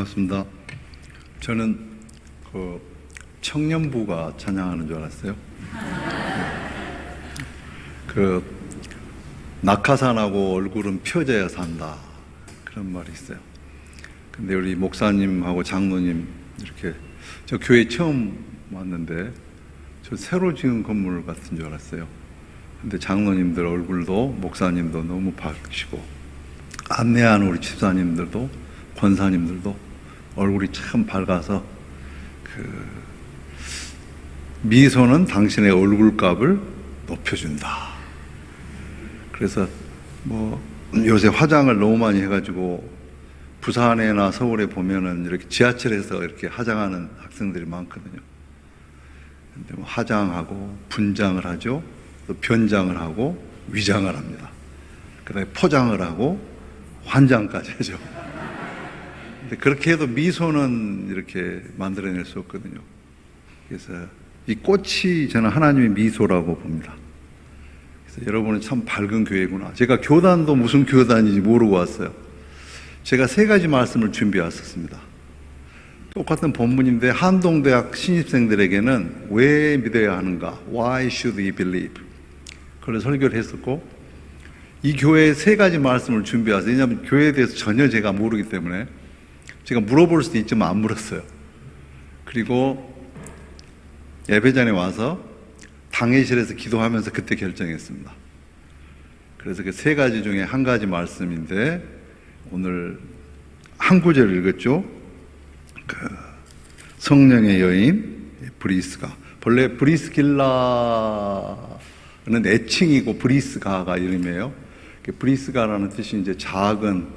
반갑습니다. 저는 청년부가 찬양하는 줄 알았어요. 낙하산하고 얼굴은 펴져야 산다, 그런 말이 있어요. 근데 우리 목사님하고 장로님 이렇게, 저 교회 처음 왔는데 저 새로 지은 건물 같은 줄 알았어요. 근데 장로님들 얼굴도 목사님도 너무 밝으시고, 안내하는 우리 집사님들도 권사님들도 얼굴이 참 밝아서, 미소는 당신의 얼굴값을 높여준다. 그래서 요새 화장을 너무 많이 해가지고 부산에나 서울에 보면은 이렇게 지하철에서 이렇게 화장하는 학생들이 많거든요. 근데 화장하고 분장을 하죠. 또 변장을 하고 위장을 합니다. 그다음에 포장을 하고 환장까지 하죠. 근데 그렇게 해도 미소는 이렇게 만들어낼 수 없거든요. 그래서 이 꽃이 저는 하나님의 미소라고 봅니다. 그래서 여러분은 참 밝은 교회구나. 제가 교단도 무슨 교단인지 모르고 왔어요. 제가 3가지 말씀을 준비해 왔었습니다. 똑같은 본문인데 한동대학 신입생들에게는 왜 믿어야 하는가? Why should we believe? 그걸 설교를 했었고, 이 교회에 3가지 말씀을 준비해 왔어요. 왜냐하면 교회에 대해서 전혀 제가 모르기 때문에 제가 물어볼 수도 있지만 안 물었어요. 그리고 예배전에 와서 당회실에서 기도하면서 그때 결정했습니다. 그래서 그 3가지 중에 한 가지 말씀인데, 오늘 한 구절을 읽었죠. 성령의 여인 브리스가, 본래 브리스길라는 애칭이고 브리스가가 이름이에요. 브리스가라는 뜻이 이제 작은,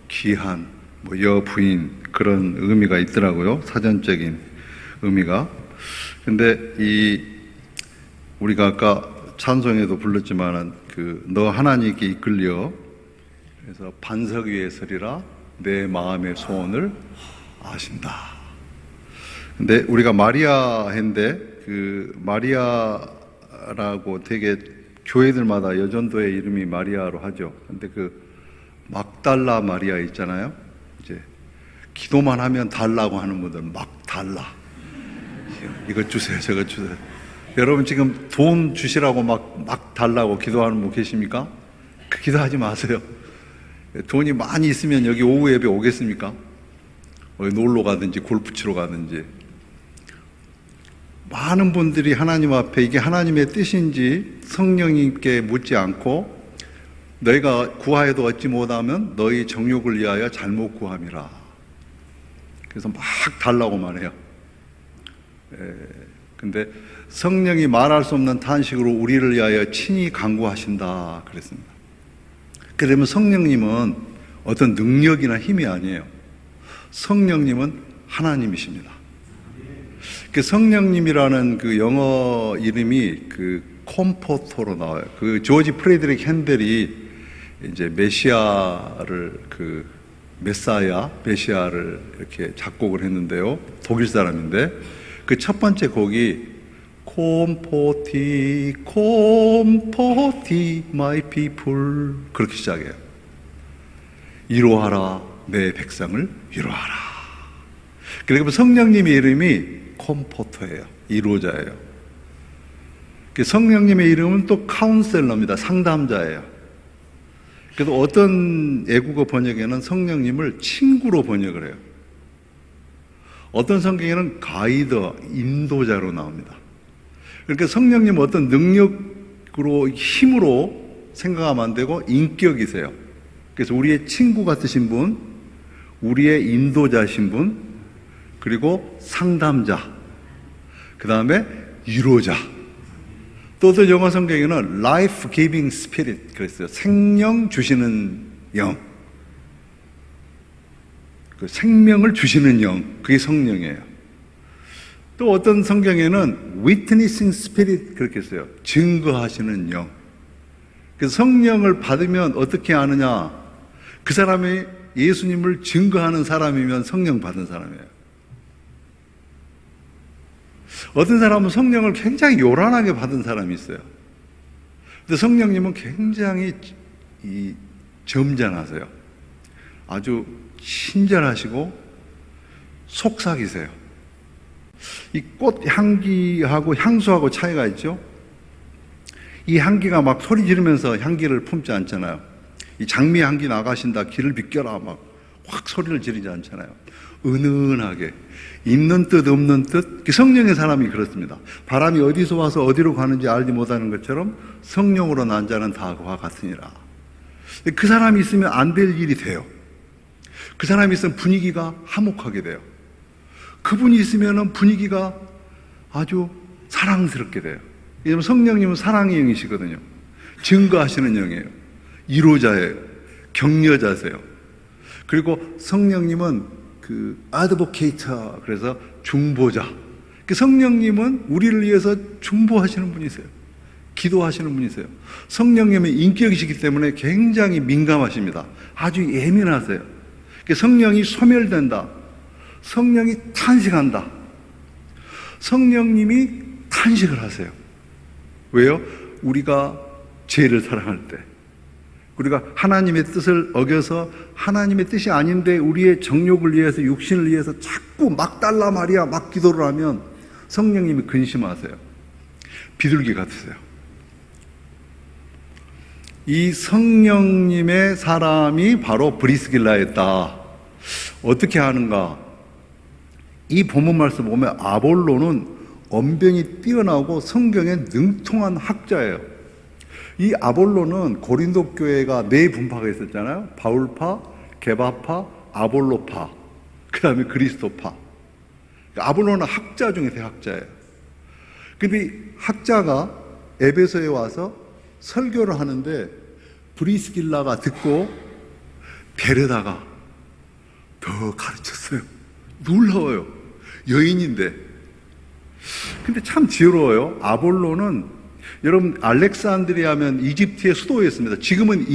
귀한, 여부인, 그런 의미가 있더라고요. 사전적인 의미가. 근데 우리가 아까 찬송에도 불렀지만은 너 하나님께 이끌려, 그래서 반석 위에 서리라 내 마음의 소원을 아신다. 근데 우리가 마리아인데, 마리아라고 되게 교회들마다 여전도의 이름이 마리아로 하죠. 근데 막달라 마리아 있잖아요. 이제 기도만 하면 달라고 하는 분들은 막 달라. 이것 주세요, 저것 주세요. 여러분 지금 돈 주시라고 막 달라고 기도하는 분 계십니까? 기도하지 마세요. 돈이 많이 있으면 여기 오후 예배 오겠습니까? 놀러 가든지 골프 치러 가든지. 많은 분들이 하나님 앞에 이게 하나님의 뜻인지 성령님께 묻지 않고, 너희가 구하여도 얻지 못하면 너희 정욕을 위하여 잘못 구함이라. 그래서 막 달라고만 해요. 근데 성령이 말할 수 없는 탄식으로 우리를 위하여 친히 간구하신다 그랬습니다. 그러면 성령님은 어떤 능력이나 힘이 아니에요. 성령님은 하나님이십니다. 성령님이라는 영어 이름이 콤포터로 나와요. 조지 프레드릭 핸델이 이제 메시아를 메시아를 이렇게 작곡을 했는데요. 독일 사람인데 첫 번째 곡이 콤포티 마이 피플, 그렇게 시작해요. 위로하라 내 백성을 위로하라. 그리고 성령님의 이름이 콤포터예요. 위로자예요. 성령님의 이름은 또 카운셀러입니다. 상담자예요. 그래서 어떤 애국어 번역에는 성령님을 친구로 번역을 해요. 어떤 성경에는 가이더, 인도자로 나옵니다. 그러니까 성령님은 어떤 능력으로, 힘으로 생각하면 안 되고 인격이세요. 그래서 우리의 친구 같으신 분, 우리의 인도자신 분, 그리고 상담자, 그 다음에 위로자. 또 영어 성경에는 life giving spirit 그랬어요. 생명 주시는 영. 생명을 주시는 영, 그게 성령이에요. 또 어떤 성경에는 witnessing spirit 그렇게 써요. 증거하시는 영. 그래서 성령을 받으면 어떻게 아느냐? 그 사람이 예수님을 증거하는 사람이면 성령 받은 사람이에요. 어떤 사람은 성령을 굉장히 요란하게 받은 사람이 있어요. 근데 성령님은 굉장히 점잖하세요. 아주 친절하시고 속삭이세요. 이 꽃 향기하고 향수하고 차이가 있죠. 이 향기가 막 소리 지르면서 향기를 품지 않잖아요. 이 장미 향기 나가신다, 길을 비켜라, 막 확 소리를 지르지 않잖아요. 은은하게, 있는 뜻 없는 뜻. 성령의 사람이 그렇습니다. 바람이 어디서 와서 어디로 가는지 알지 못하는 것처럼 성령으로 난 자는 다 그와 같으니라. 그 사람이 있으면 안 될 일이 돼요. 그 사람이 있으면 분위기가 화목하게 돼요. 그분이 있으면 분위기가 아주 사랑스럽게 돼요. 왜냐하면 성령님은 사랑의 영이시거든요. 증거하시는 영이에요. 이로자예요. 격려자세요. 그리고 성령님은 그 아드보케이터, 그래서 중보자. 성령님은 우리를 위해서 중보하시는 분이세요. 기도하시는 분이세요. 성령님의 인격이시기 때문에 굉장히 민감하십니다. 아주 예민하세요. 성령이 소멸된다. 성령이 탄식한다. 성령님이 탄식을 하세요. 왜요? 우리가 죄를 사랑할 때, 우리가 하나님의 뜻을 어겨서 하나님의 뜻이 아닌데 우리의 정욕을 위해서, 육신을 위해서 자꾸 막 달라 말이야, 막 기도를 하면 성령님이 근심하세요. 비둘기 같으세요. 이 성령님의 사람이 바로 브리스길라였다. 어떻게 하는가? 이 본문 말씀 보면 아볼로는 언변이 뛰어나고 성경에 능통한 학자예요. 이 아볼로는 고린도 교회가 네 분파가 있었잖아요. 바울파, 게바파, 아볼로파, 그 다음에 그리스도파. 아볼로는 학자 중에 대학자예요. 근데 이 학자가 에베소에 와서 설교를 하는데 브리스길라가 듣고 데려다가 더 가르쳤어요. 놀라워요. 여인인데. 근데 참 지혜로워요. 아볼로는, 여러분, 알렉산드리아면 이집트의 수도였습니다. 지금은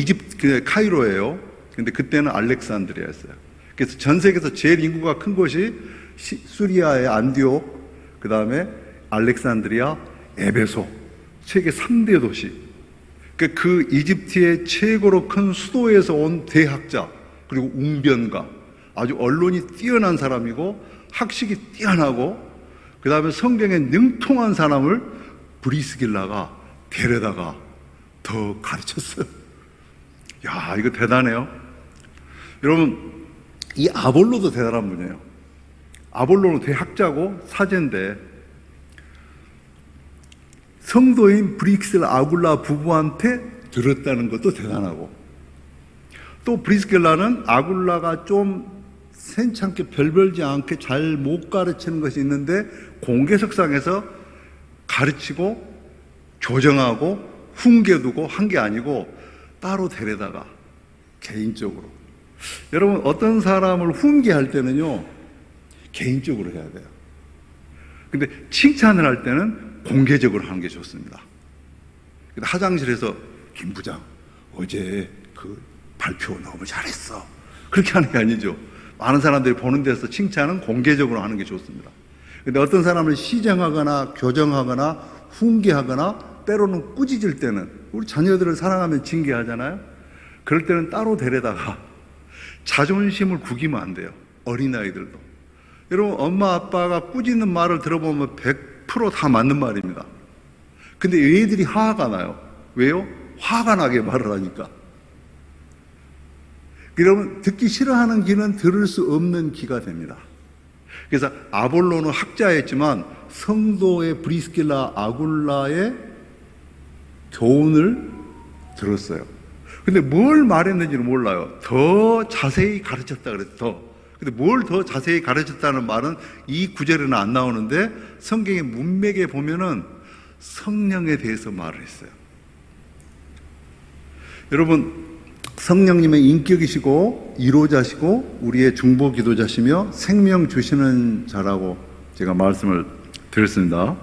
카이로예요. 근데 그때는 알렉산드리아였어요. 그래서 전 세계에서 제일 인구가 큰 곳이 수리아의 안디옥, 그 다음에 알렉산드리아, 에베소, 세계 3대 도시. 그 이집트의 최고로 큰 수도에서 온 대학자, 그리고 웅변가, 아주 언론이 뛰어난 사람이고 학식이 뛰어나고, 그 다음에 성경에 능통한 사람을 브리스길라가 데려다가 더 가르쳤어요. 야, 이거 대단해요. 여러분, 이 아볼로도 대단한 분이에요. 아볼로는 대학자고 사제인데 성도인 브리스길라 아굴라 부부한테 들었다는 것도 대단하고, 또 브리스길라는 아굴라가 좀 센찮게 별별지 않게 잘 못 가르치는 것이 있는데 공개석상에서 가르치고 조정하고 훈계두고 한 게 아니고 따로 데려다가 개인적으로. 여러분, 어떤 사람을 훈계할 때는요 개인적으로 해야 돼요. 근데 칭찬을 할 때는 공개적으로 하는 게 좋습니다. 화장실에서 김 부장 어제 그 발표 너무 잘했어, 그렇게 하는 게 아니죠. 많은 사람들이 보는 데서 칭찬은 공개적으로 하는 게 좋습니다. 근데 어떤 사람을 시정하거나 교정하거나 훈계하거나 때로는 꾸짖을 때는, 우리 자녀들을 사랑하면 징계하잖아요. 그럴 때는 따로 데려다가 자존심을 구기면 안 돼요. 어린아이들도. 여러분, 엄마 아빠가 꾸짖는 말을 들어보면 100% 다 맞는 말입니다. 근데 애들이 화가 나요. 왜요? 화가 나게 말을 하니까. 여러분, 듣기 싫어하는 귀는 들을 수 없는 귀가 됩니다. 그래서 아볼로는 학자였지만 성도의 브리스길라 아굴라의 교훈을 들었어요. 근데 뭘 말했는지는 몰라요. 더 자세히 가르쳤다 그랬어. 근데 뭘 더 자세히 가르쳤다는 말은 이 구절에는 안 나오는데 성경의 문맥에 보면은 성령에 대해서 말을 했어요. 여러분, 성령님의 인격이시고 이로자시고 우리의 중보 기도자시며 생명 주시는 자라고 제가 말씀을 드렸습니다.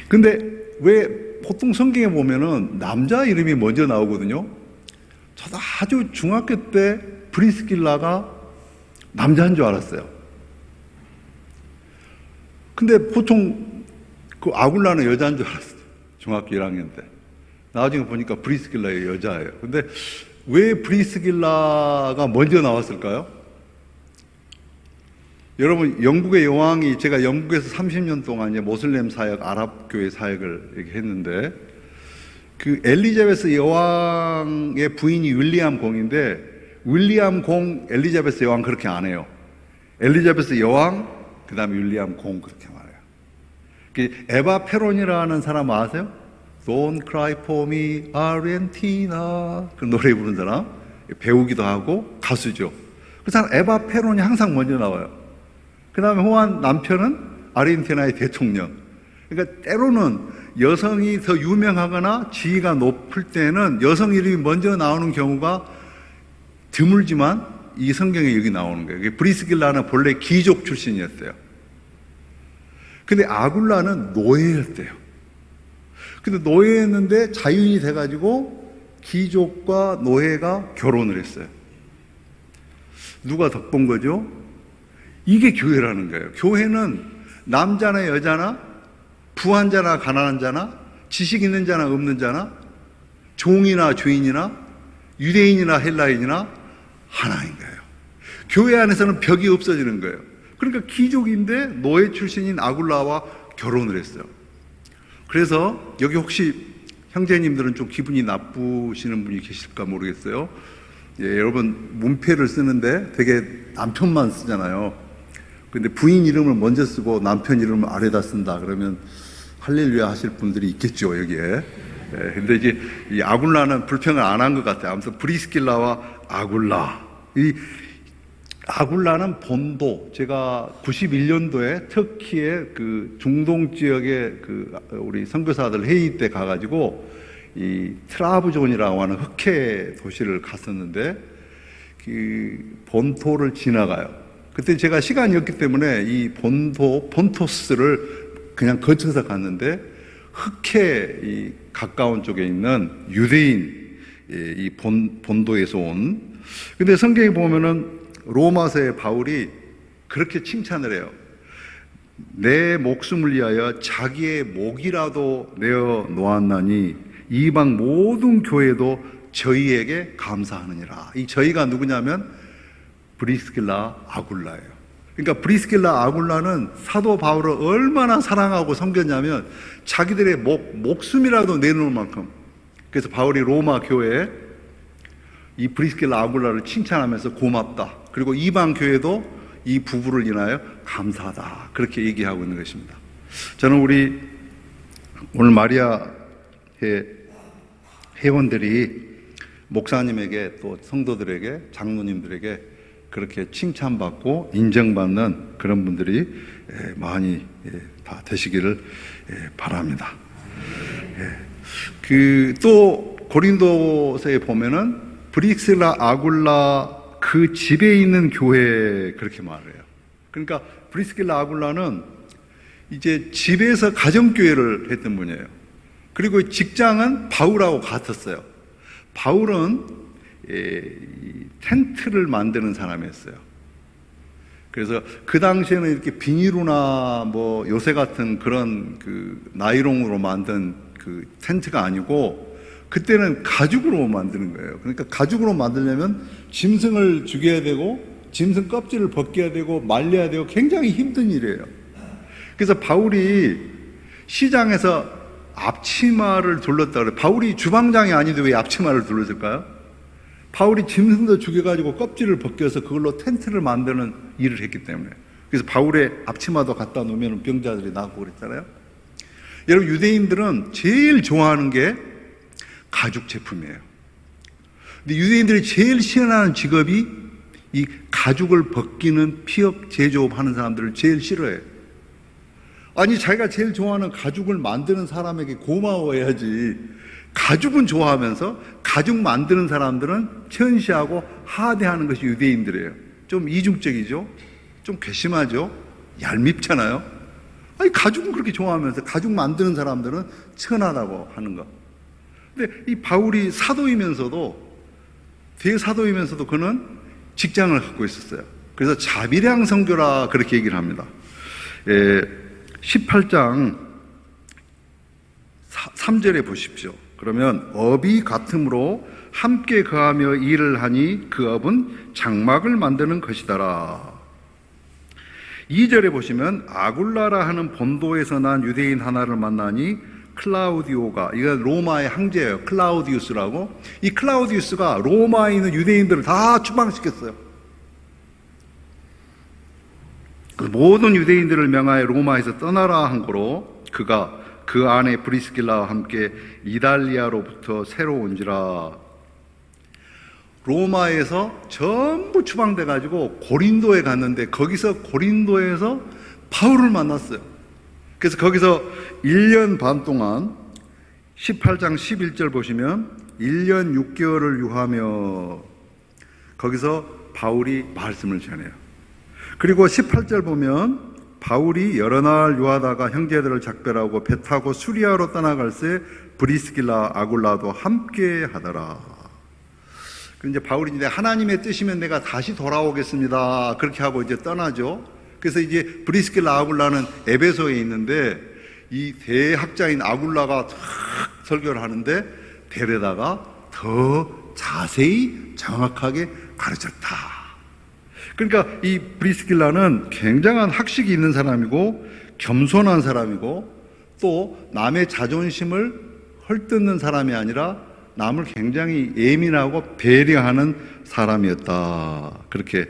근데 왜 보통 성경에 보면은 남자 이름이 먼저 나오거든요. 저도 아주 중학교 때 브리스길라가 남자인 줄 알았어요. 근데 보통 그 아굴라는 여자인 줄 알았어요. 중학교 1학년 때. 나중에 보니까 브리스길라의 여자예요. 근데 왜 브리스길라가 먼저 나왔을까요? 여러분, 영국의 여왕이, 제가 영국에서 30년 동안 이제 모슬렘 사역, 아랍교회 사역을 이렇게 했는데, 그 엘리자베스 여왕의 부인이 윌리엄 공인데, 윌리엄 공, 엘리자베스 여왕 그렇게 안 해요. 엘리자베스 여왕, 그 다음에 윌리엄 공 그렇게 말해요. 에바 페론이라는 사람 아세요? Don't cry for me, Argentina. 그 노래 부르는 사람, 배우기도 하고 가수죠. 그 사람 에바 페론이 항상 먼저 나와요. 그 다음에 호환 남편은 아르헨티나의 대통령. 그러니까 때로는 여성이 더 유명하거나 지위가 높을 때는 여성 이름이 먼저 나오는 경우가 드물지만 이 성경에 여기 나오는 거예요. 브리스길라는 본래 귀족 출신이었어요. 근데 아굴라는 노예였대요. 근데 노예였는데 자유인이 돼가지고 귀족과 노예가 결혼을 했어요. 누가 덕본 거죠? 이게 교회라는 거예요. 교회는 남자나 여자나 부한 자나 가난한 자나 지식 있는 자나 없는 자나 종이나 주인이나 유대인이나 헬라인이나 하나인 거예요. 교회 안에서는 벽이 없어지는 거예요. 그러니까 귀족인데 노예 출신인 아굴라와 결혼을 했어요. 그래서 여기 혹시 형제님들은 좀 기분이 나쁘시는 분이 계실까 모르겠어요. 예, 여러분 문패를 쓰는데 되게 남편만 쓰잖아요. 근데 부인 이름을 먼저 쓰고 남편 이름을 아래다 쓴다 그러면 할렐루야 하실 분들이 있겠죠, 여기에. 예, 근데 이제 이 아굴라는 불평을 안 한 것 같아요. 아무튼 브리스길라와 아굴라. 이 아굴라는 본도, 제가 91년도에 터키의 그 중동 지역의 그 우리 선교사들 회의 때 가가지고 이 트라브존이라고 하는 흑해 도시를 갔었는데 그 본토를 지나가요. 그때 제가 시간이 없기 때문에 이 본토스를 그냥 거쳐서 갔는데 흑해 이 가까운 쪽에 있는 유대인 이 본도에서 온. 근데 성경에 보면은 로마서의 바울이 그렇게 칭찬을 해요. 내 목숨을 위하여 자기의 목이라도 내어 놓았나니 이방 모든 교회도 저희에게 감사하느니라. 이 저희가 누구냐면 브리스길라 아굴라예요. 그러니까 브리스길라 아굴라는 사도 바울을 얼마나 사랑하고 섬겼냐면 자기들의 목숨이라도 내놓을 만큼. 그래서 바울이 로마 교회에 이 브리스길라 아굴라를 칭찬하면서 고맙다. 그리고 이방 교회도 이 부부를 인하여 감사하다. 그렇게 얘기하고 있는 것입니다. 저는 우리 오늘 마리아의 회원들이 목사님에게 또 성도들에게 장로님들에게 그렇게 칭찬받고 인정받는 그런 분들이 많이 다 되시기를 바랍니다. 또 고린도서에 보면은 브리스길라 아굴라 그 집에 있는 교회 그렇게 말해요. 그러니까 브리스길라 아굴라는 이제 집에서 가정교회를 했던 분이에요. 그리고 직장은 바울하고 같았어요. 바울은 텐트를 만드는 사람이었어요. 그래서 그 당시에는 이렇게 비닐로나 뭐 요새 같은 그런 그 나이롱으로 만든 그 텐트가 아니고 그때는 가죽으로 만드는 거예요. 그러니까 가죽으로 만들려면 짐승을 죽여야 되고 짐승 껍질을 벗겨야 되고 말려야 되고 굉장히 힘든 일이에요. 그래서 바울이 시장에서 앞치마를 둘렀다 그래요. 바울이 주방장이 아닌데 왜 앞치마를 둘렀을까요? 바울이 짐승도 죽여가지고 껍질을 벗겨서 그걸로 텐트를 만드는 일을 했기 때문에. 그래서 바울의 앞치마도 갖다 놓으면 병자들이 나고 그랬잖아요. 여러분 유대인들은 제일 좋아하는 게 가죽 제품이에요. 근데 유대인들이 제일 싫어하는 직업이 이 가죽을 벗기는 피업 제조업 하는 사람들을 제일 싫어해요. 아니 자기가 제일 좋아하는 가죽을 만드는 사람에게 고마워해야지. 가죽은 좋아하면서 가죽 만드는 사람들은 천시하고 하대하는 것이 유대인들이에요. 좀 이중적이죠. 좀 괘씸하죠. 얄밉잖아요. 아니 가죽은 그렇게 좋아하면서 가죽 만드는 사람들은 천하다고 하는 거. 근데 이 바울이 사도이면서도 대사도이면서도 그는 직장을 갖고 있었어요. 그래서 자비량 선교라 그렇게 얘기를 합니다. 18장 3절에 보십시오. 그러면 업이 같음으로 함께 거하며 일을 하니 그 업은 장막을 만드는 것이더라. 2절에 보시면 아굴라라 하는 본도에서 난 유대인 하나를 만나니 클라우디오가, 이건 로마의 황제예요. 클라우디우스라고. 이 클라우디우스가 로마에 있는 유대인들을 다 추방시켰어요. 그 모든 유대인들을 명하여 로마에서 떠나라 한 거로 그가 그 아내 브리스길라와 함께 이달리아로부터 새로 온지라. 로마에서 전부 추방돼 가지고 고린도에 갔는데 거기서 고린도에서 바울을 만났어요. 그래서 거기서 1년 반 동안 18장 11절 보시면 1년 6개월을 유하며 거기서 바울이 말씀을 전해요. 그리고 18절 보면 바울이 여러 날 유하다가 형제들을 작별하고 배 타고 수리아로 떠나갈새 브리스길라 아굴라도 함께 하더라. 이제 바울이 이제 하나님의 뜻이면 내가 다시 돌아오겠습니다. 그렇게 하고 이제 떠나죠. 그래서 이제 브리스길라 아굴라는 에베소에 있는데 이 대학자인 아굴라가 탁 설교를 하는데 데려다가 더 자세히 정확하게 가르쳤다. 그러니까 이 브리스길라는 굉장한 학식이 있는 사람이고 겸손한 사람이고 또 남의 자존심을 헐뜯는 사람이 아니라 남을 굉장히 예민하고 배려하는 사람이었다. 그렇게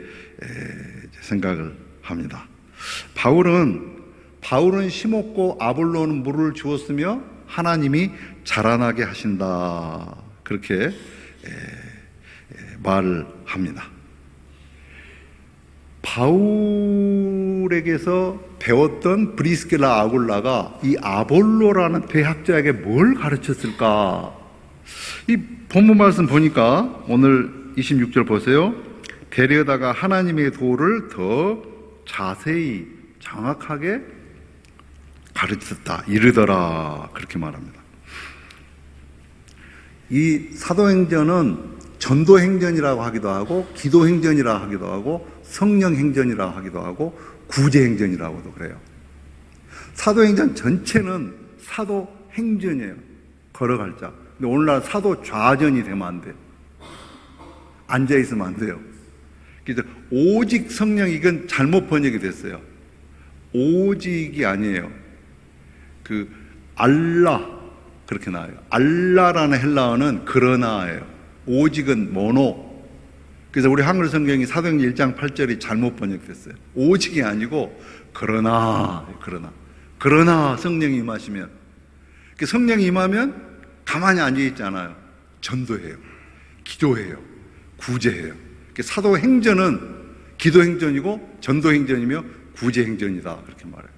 생각을 합니다. 바울은 심었고 아볼로는 물을 주었으며 하나님이 자라나게 하신다. 그렇게 말을 합니다. 바울에게서 배웠던 브리스길라 아굴라가 이 아볼로라는 대학자에게 뭘 가르쳤을까? 이 본문 말씀 보니까 오늘 26절 보세요. 데려다가 하나님의 도를 더 자세히 정확하게 가르쳤다. 이르더라. 그렇게 말합니다. 이 사도행전은 전도행전이라고 하기도 하고 기도행전이라고 하기도 하고 성령행전이라고 하기도 하고 구제행전이라고도 그래요. 사도행전 전체는 사도행전이에요. 걸어갈 자. 근데 오늘날 사도 좌전이 되면 안 돼요. 앉아있으면 안 돼요. 그래서 오직 성령, 이건 잘못 번역이 됐어요. 오직이 아니에요. 알라 그렇게 나와요. 알라라는 헬라어는 그러나예요. 오직은 모노. 그래서 우리 한글 성경이 사도행전 1장 8절이 잘못 번역됐어요. 오직이 아니고 그러나 성령이 임하시면, 성령이 임하면 가만히 앉아 있잖아요. 전도해요. 기도해요. 구제해요. 사도행전은 기도행전이고 전도행전이며 구제행전이다. 그렇게 말해요.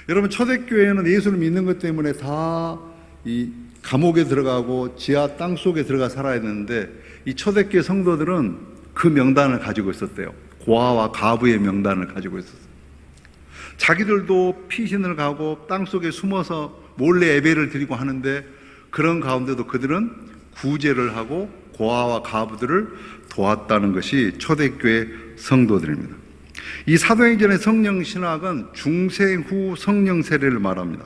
여러분, 초대교회는 예수를 믿는 것 때문에 다 이 감옥에 들어가고 지하 땅 속에 들어가 살아야 되는데 이 초대교회 성도들은 그 명단을 가지고 있었대요. 고아와 가부의 명단을 가지고 있었어요. 자기들도 피신을 가고 땅 속에 숨어서 몰래 예배를 드리고 하는데 그런 가운데도 그들은 구제를 하고 고아와 가부들을 도왔다는 것이 초대교회 성도들입니다. 이 사도행전의 성령 신학은 중생 후 성령 세례를 말합니다.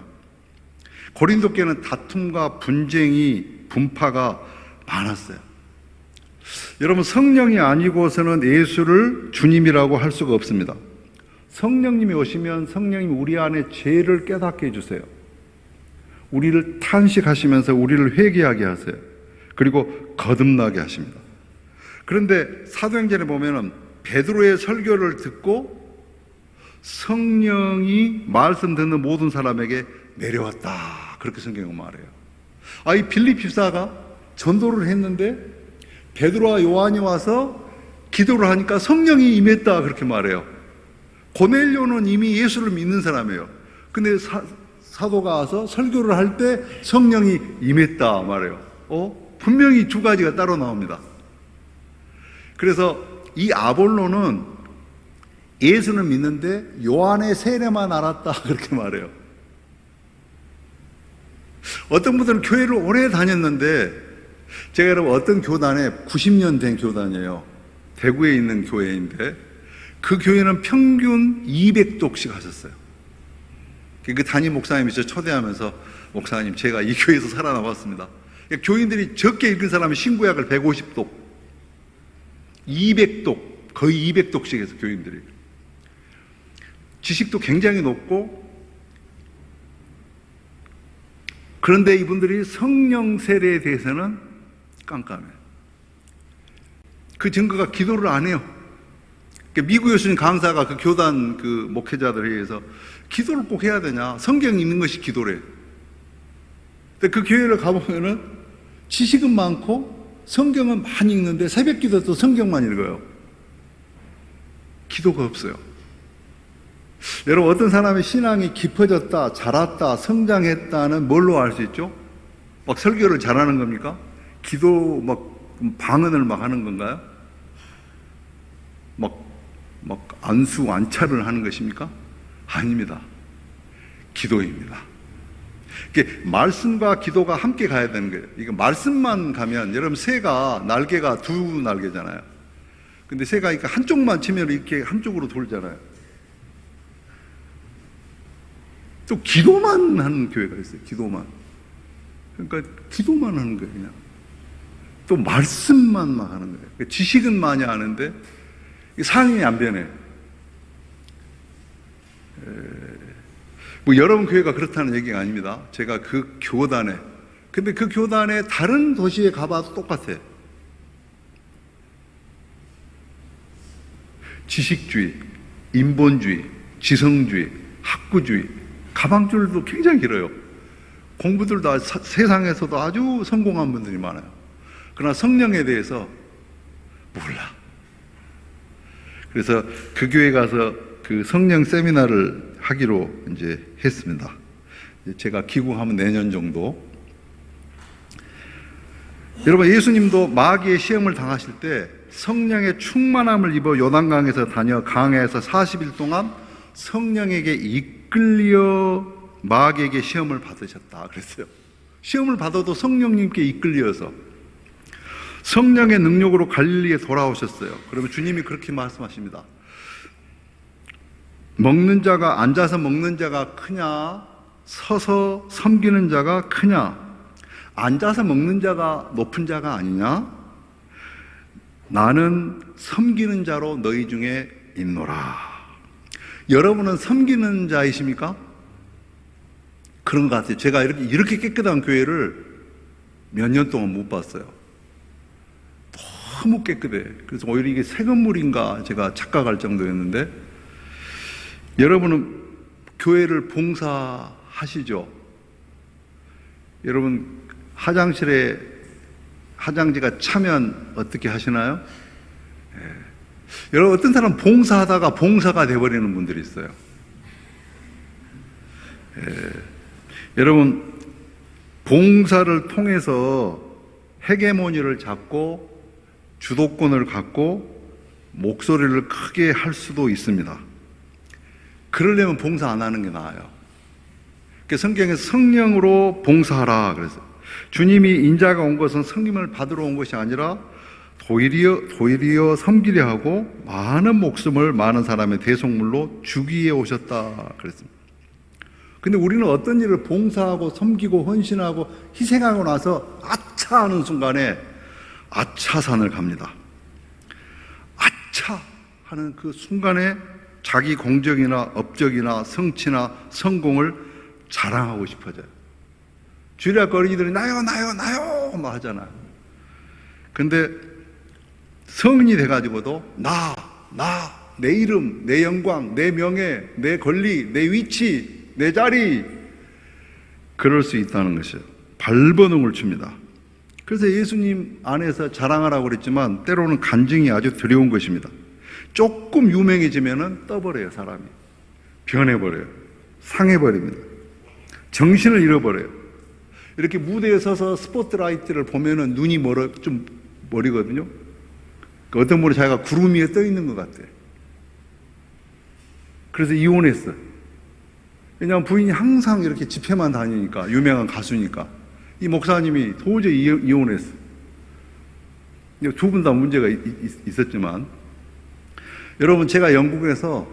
고린도 교회는 다툼과 분쟁이 분파가 많았어요. 여러분, 성령이 아니고서는 예수를 주님이라고 할 수가 없습니다. 성령님이 오시면 성령님이 우리 안에 죄를 깨닫게 해주세요. 우리를 탄식하시면서 우리를 회개하게 하세요. 그리고 거듭나게 하십니다. 그런데 사도행전에 보면은 베드로의 설교를 듣고 성령이 말씀 듣는 모든 사람에게 내려왔다. 그렇게 성경은 말해요. 이 빌립 집사가 전도를 했는데 베드로와 요한이 와서 기도를 하니까 성령이 임했다. 그렇게 말해요. 고넬료는 이미 예수를 믿는 사람이에요. 근데 사도가 와서 설교를 할 때 성령이 임했다 말해요. 분명히 두 가지가 따로 나옵니다. 그래서 이 아볼로는 예수는 믿는데 요한의 세례만 알았다. 그렇게 말해요. 어떤 분들은 교회를 오래 다녔는데, 제가 여러분 어떤 교단에 90년 된 교단이에요. 대구에 있는 교회인데 그 교회는 평균 200독씩 하셨어요. 그 담임 목사님이 저 초대하면서, 목사님 제가 이 교회에서 살아남았습니다. 교인들이 적게 읽은 사람이 신구약을 150독, 200독, 거의 200독씩 해서 교인들이. 지식도 굉장히 높고, 그런데 이분들이 성령 세례에 대해서는 깜깜해요. 그 증거가 기도를 안 해요. 미국에 오신 강사가 그 교단 그 목회자들 회의에서 기도를 꼭 해야 되냐? 성경 읽는 것이 기도래. 근데 그 교회를 가보면은 지식은 많고 성경은 많이 읽는데 새벽 기도도 성경만 읽어요. 기도가 없어요. 여러분, 어떤 사람의 신앙이 깊어졌다, 자랐다, 성장했다는 뭘로 알 수 있죠? 막 설교를 잘하는 겁니까? 기도 막 방언을 막 하는 건가요? 막 안수, 안차를 하는 것입니까? 아닙니다. 기도입니다. 이게 말씀과 기도가 함께 가야 되는 거예요. 이거 말씀만 가면, 여러분, 새가 날개가 두 날개잖아요. 근데 새가 이렇게 한쪽만 치면 이렇게 한쪽으로 돌잖아요. 또 기도만 하는 교회가 있어요. 기도만. 그러니까 기도만 하는 거예요, 그냥. 또 말씀만 막 하는 거예요. 지식은 많이 아는데 삶이 안 변해. 뭐 여러분 교회가 그렇다는 얘기가 아닙니다. 제가 그 교단에, 근데 그 교단에 다른 도시에 가봐도 똑같아요. 지식주의, 인본주의, 지성주의, 학구주의, 가방줄도 굉장히 길어요. 공부들도 세상에서도 아주 성공한 분들이 많아요. 그러나 성령에 대해서 몰라. 그래서 그 교회 가서 그 성령 세미나를 하기로 이제 했습니다. 제가 귀국하면 내년 정도. 여러분, 예수님도 마귀의 시험을 당하실 때 성령의 충만함을 입어 요단강에서 다녀 강에서 40일 동안 성령에게 이끌려 마귀에게 시험을 받으셨다 그랬어요. 시험을 받아도 성령님께 이끌려서 성령의 능력으로 갈릴리에 돌아오셨어요. 그러면 주님이 그렇게 말씀하십니다. 먹는 자가, 앉아서 먹는 자가 크냐, 서서 섬기는 자가 크냐? 앉아서 먹는 자가 높은 자가 아니냐? 나는 섬기는 자로 너희 중에 있노라. 여러분은 섬기는 자이십니까? 그런 것 같아요. 제가 이렇게 깨끗한 교회를 몇 년 동안 못 봤어요. 너무 깨끗해. 그래서 오히려 이게 새 건물인가 제가 착각할 정도였는데, 여러분은 교회를 봉사하시죠? 여러분, 화장지가 차면 어떻게 하시나요? 여러분, 어떤 사람은 봉사하다가 봉사가 돼버리는 분들이 있어요. 여러분, 봉사를 통해서 헤게모니를 잡고 주도권을 갖고 목소리를 크게 할 수도 있습니다. 그러려면 봉사 안 하는 게 나아요. 성경에 성령으로 봉사하라 그래서 주님이 인자가 온 것은 섬김을 받으러 온 것이 아니라 도리어 섬기려 하고 많은 목숨을 많은 사람의 대속물로 주기 위해 오셨다 그랬습니다. 근데 우리는 어떤 일을 봉사하고 섬기고 헌신하고 희생하고 나서 아차 하는 순간에 아차산을 갑니다. 아차 하는 그 순간에 자기 공적이나 업적이나 성취나 성공을 자랑하고 싶어져요. 주일학 어린이들이 나요 막 하잖아요. 근데 성인이 돼가지고도 내 이름, 내 영광, 내 명예, 내 권리, 내 위치, 내 자리, 그럴 수 있다는 것이에요. 발버둥을 칩니다. 그래서 예수님 안에서 자랑하라고 그랬지만 때로는 간증이 아주 두려운 것입니다. 조금 유명해지면은 떠버려요. 사람이 변해버려요. 상해버립니다. 정신을 잃어버려요. 이렇게 무대에 서서 스포트라이트를 보면은 눈이 좀 머리거든요. 어떤 분은 자기가 구름 위에 떠 있는 것 같아. 그래서 이혼했어. 왜냐하면 부인이 항상 이렇게 집회만 다니니까, 유명한 가수니까. 이 목사님이 도저히 이혼했어. 두 분 다 문제가 있었지만, 여러분, 제가 영국에서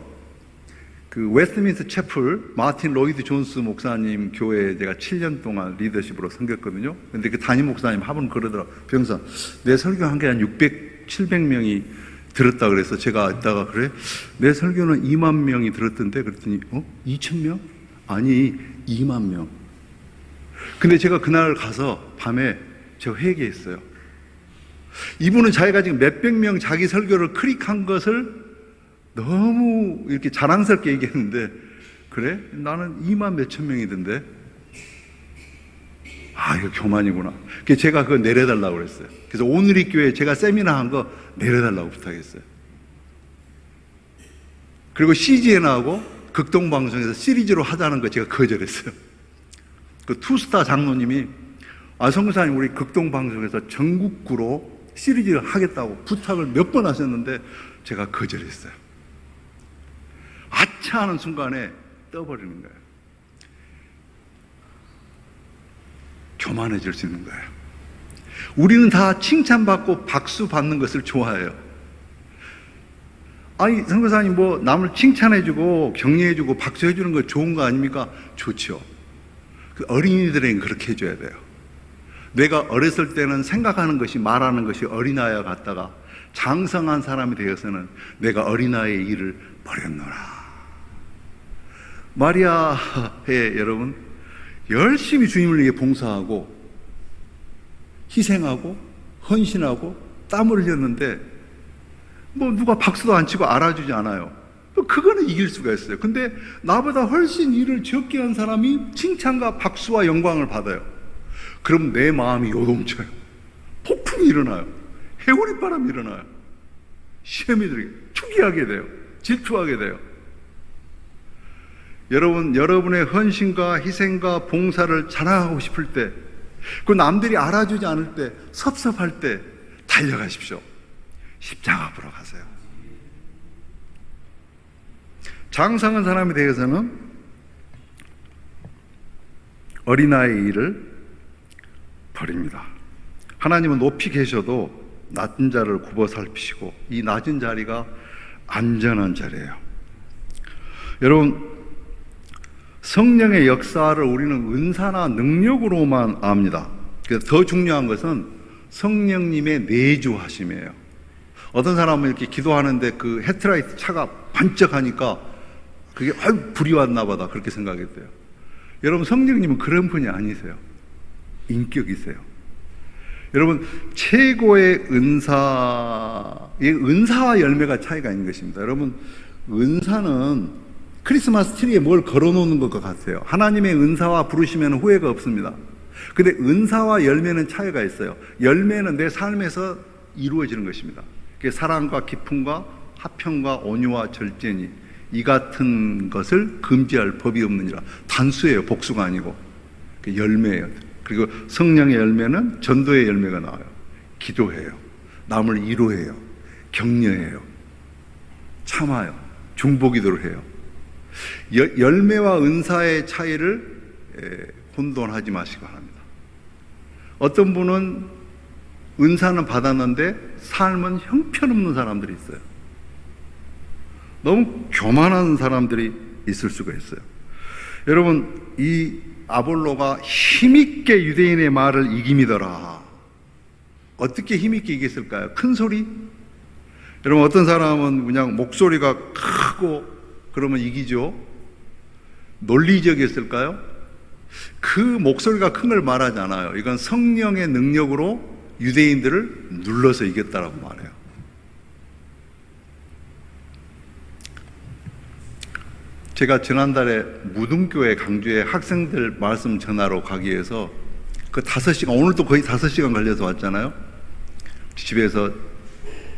그 웨스트민스터 채플 마틴 로이드 존스 목사님 교회에 제가 7년 동안 리더십으로 섬겼거든요. 근데 그 담임 목사님 한번 그러더라고요. 병사, 내 설교한 게 한 600, 700명이 들었다 그래서 제가 이따가 그래? 내 설교는 2만 명이 들었던데? 그랬더니 2,000명? 아니 2만 명. 근데 제가 그날 가서 밤에 제가 회개했어요. 이분은 자기가 지금 몇백 명 자기 설교를 클릭한 것을 너무 이렇게 자랑스럽게 얘기했는데, 그래? 나는 2만 몇천 명이던데? 아, 이거 교만이구나. 그래서 제가 그거 내려달라고 그랬어요. 그래서 오늘이 교회 제가 세미나 한 거 내려달라고 부탁했어요. 그리고 CGN하고 극동방송에서 시리즈로 하자는 거 제가 거절했어요. 그 투스타 장로님이 성교사님 우리 극동방송에서 전국구로 시리즈를 하겠다고 부탁을 몇 번 하셨는데 제가 거절했어요. 아차 하는 순간에 떠버리는 거예요. 교만해질 수 있는 거예요. 우리는 다 칭찬받고 박수 받는 것을 좋아해요. 아니, 선교사님 뭐 남을 칭찬해주고 격려해주고 박수해주는 거 좋은 거 아닙니까? 좋죠. 그 어린이들에게 그렇게 해줘야 돼요. 내가 어렸을 때는 생각하는 것이 말하는 것이 어린아이와 같다가 장성한 사람이 되어서는 내가 어린아이의 일을 버렸노라. 마리아의 여러분 열심히 주님을 위해 봉사하고 희생하고 헌신하고 땀을 흘렸는데 뭐 누가 박수도 안 치고 알아주지 않아요. 그거는 이길 수가 있어요. 근데 나보다 훨씬 일을 적게 한 사람이 칭찬과 박수와 영광을 받아요. 그럼 내 마음이 요동쳐요. 폭풍이 일어나요. 해오리 바람이 일어나요. 시험이 들게 투기하게 돼요. 질투하게 돼요. 여러분의 헌신과 희생과 봉사를 자랑하고 싶을 때, 그 남들이 알아주지 않을 때, 섭섭할 때 달려가십시오. 십자가 앞으로 가세요. 장성한 사람에 대해서는 어린아이의 일을 버립니다. 하나님은 높이 계셔도 낮은 자를 굽어 살피시고 이 낮은 자리가 안전한 자리예요. 여러분, 성령의 역사를 우리는 은사나 능력으로만 압니다. 그래서 더 중요한 것은 성령님의 내주하심이에요. 어떤 사람은 이렇게 기도하는데 그 헤드라이트 차가 반짝하니까 그게 불이 왔나 보다 그렇게 생각했대요. 여러분, 성령님은 그런 분이 아니세요. 인격이세요. 여러분, 최고의 은사와 열매가 차이가 있는 것입니다. 여러분, 은사는 크리스마스 트리에 뭘 걸어놓는 것과 같아요. 하나님의 은사와 부르시면 후회가 없습니다. 근데 은사와 열매는 차이가 있어요. 열매는 내 삶에서 이루어지는 것입니다. 그게 사랑과 기쁨과 화평과 온유와 절제니 이 같은 것을 금지할 법이 없느니라. 단수예요. 복수가 아니고. 열매예요. 그리고 성령의 열매는 전도의 열매가 나와요. 기도해요. 남을 위로해요. 격려해요. 참아요. 중보기도를 해요. 열매와 은사의 차이를 혼돈하지 마시기 바랍니다. 어떤 분은 은사는 받았는데 삶은 형편없는 사람들이 있어요. 너무 교만한 사람들이 있을 수가 있어요. 여러분, 이 아볼로가 힘있게 유대인의 말을 이깁니더라. 어떻게 힘있게 이겼을까요? 큰 소리? 여러분, 어떤 사람은 그냥 목소리가 크고 그러면 이기죠. 논리적이었을까요? 그 목소리가 큰 걸 말하지 않아요. 이건 성령의 능력으로 유대인들을 눌러서 이겼다라고 말해요. 제가 지난달에 무등교회 강주에 학생들 말씀 전하러 가기 위해서 그 5시간, 오늘도 거의 5시간 걸려서 왔잖아요. 집에서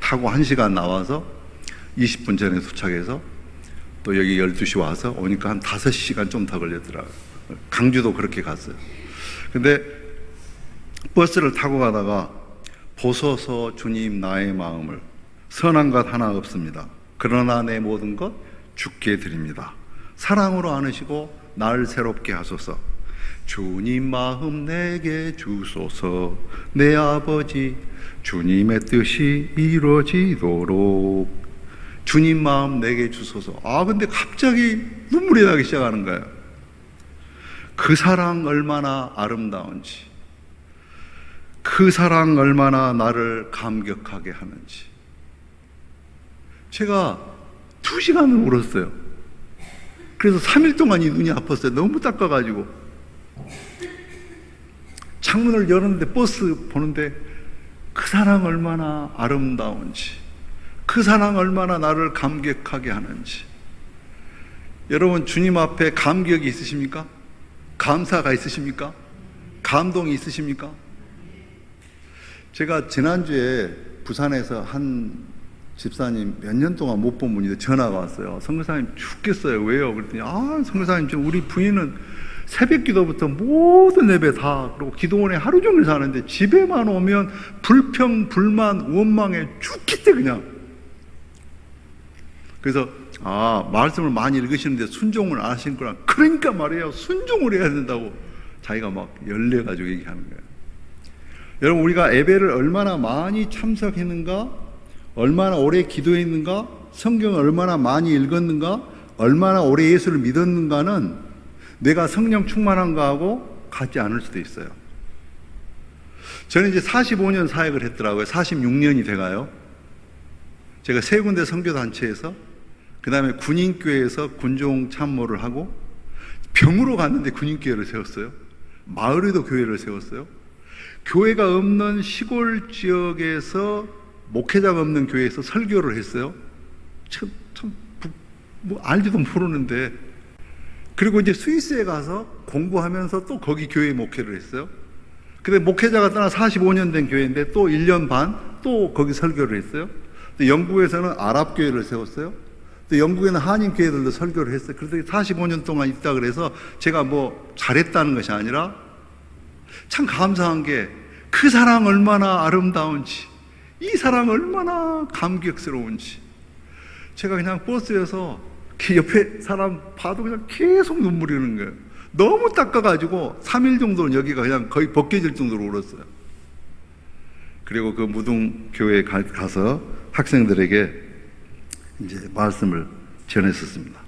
타고 1시간 나와서 20분 전에 도착해서 또 여기 12시 와서 오니까 한 5시간 좀 더 걸렸더라고요. 강주도 그렇게 갔어요. 근데 버스를 타고 가다가 보소서 주님 나의 마음을 선한 것 하나 없습니다. 그러나 내 모든 것 주께 드립니다. 사랑으로 안으시고 날 새롭게 하소서. 주님 마음 내게 주소서. 내 아버지 주님의 뜻이 이루어지도록. 주님 마음 내게 주소서. 근데 갑자기 눈물이 나기 시작하는 거예요. 그 사랑 얼마나 아름다운지, 그 사랑 얼마나 나를 감격하게 하는지. 제가 2시간을 울었어요. 그래서 3일 동안 이 눈이 아팠어요. 너무 닦아가지고. 창문을 열었는데 버스 보는데 그 사랑 얼마나 아름다운지, 그 사랑 얼마나 나를 감격하게 하는지. 여러분, 주님 앞에 감격이 있으십니까? 감사가 있으십니까? 감동이 있으십니까? 제가 지난주에 부산에서 한 집사님 몇 년 동안 못 본 분인데 전화가 왔어요. 선교사님 죽겠어요. 왜요? 그랬더니 선교사님 지금 우리 부인은 새벽 기도부터 모든 예배 다, 그리고 기도원에 하루 종일 사는데 집에만 오면 불평, 불만, 원망에 죽겠대 그냥. 그래서 말씀을 많이 읽으시는데 순종을 안 하신 거라. 그러니까 말이에요. 순종을 해야 된다고 자기가 막 열려가지고 얘기하는 거예요. 여러분, 우리가 예배를 얼마나 많이 참석했는가, 얼마나 오래 기도했는가, 성경을 얼마나 많이 읽었는가, 얼마나 오래 예수를 믿었는가는 내가 성령 충만한가하고 같지 않을 수도 있어요. 저는 이제 45년 사역을 했더라고요. 46년이 돼가요. 제가 3군데 선교단체에서, 그 다음에 군인교회에서 군종 참모를 하고, 병으로 갔는데 군인교회를 세웠어요. 마을에도 교회를 세웠어요. 교회가 없는 시골 지역에서, 목회자가 없는 교회에서 설교를 했어요. 알지도 모르는데. 그리고 이제 스위스에 가서 공부하면서 또 거기 교회 목회를 했어요. 근데 목회자가 떠나 45년 된 교회인데 또 1년 반 또 거기 설교를 했어요. 또 영국에서는 아랍 교회를 세웠어요. 또 영국에는 한인 교회들도 설교를 했어요. 그래서 45년 동안 있다 그래서 제가 뭐 잘했다는 것이 아니라 참 감사한 게 그 사랑 얼마나 아름다운지, 이 사랑 얼마나 감격스러운지. 제가 그냥 버스에서 옆에 사람 봐도 그냥 계속 눈물이 흐르는 거예요. 너무 닦아가지고 3일 정도는 여기가 그냥 거의 벗겨질 정도로 울었어요. 그리고 그 무등교회에 가서 학생들에게 이제 말씀을 전했었습니다.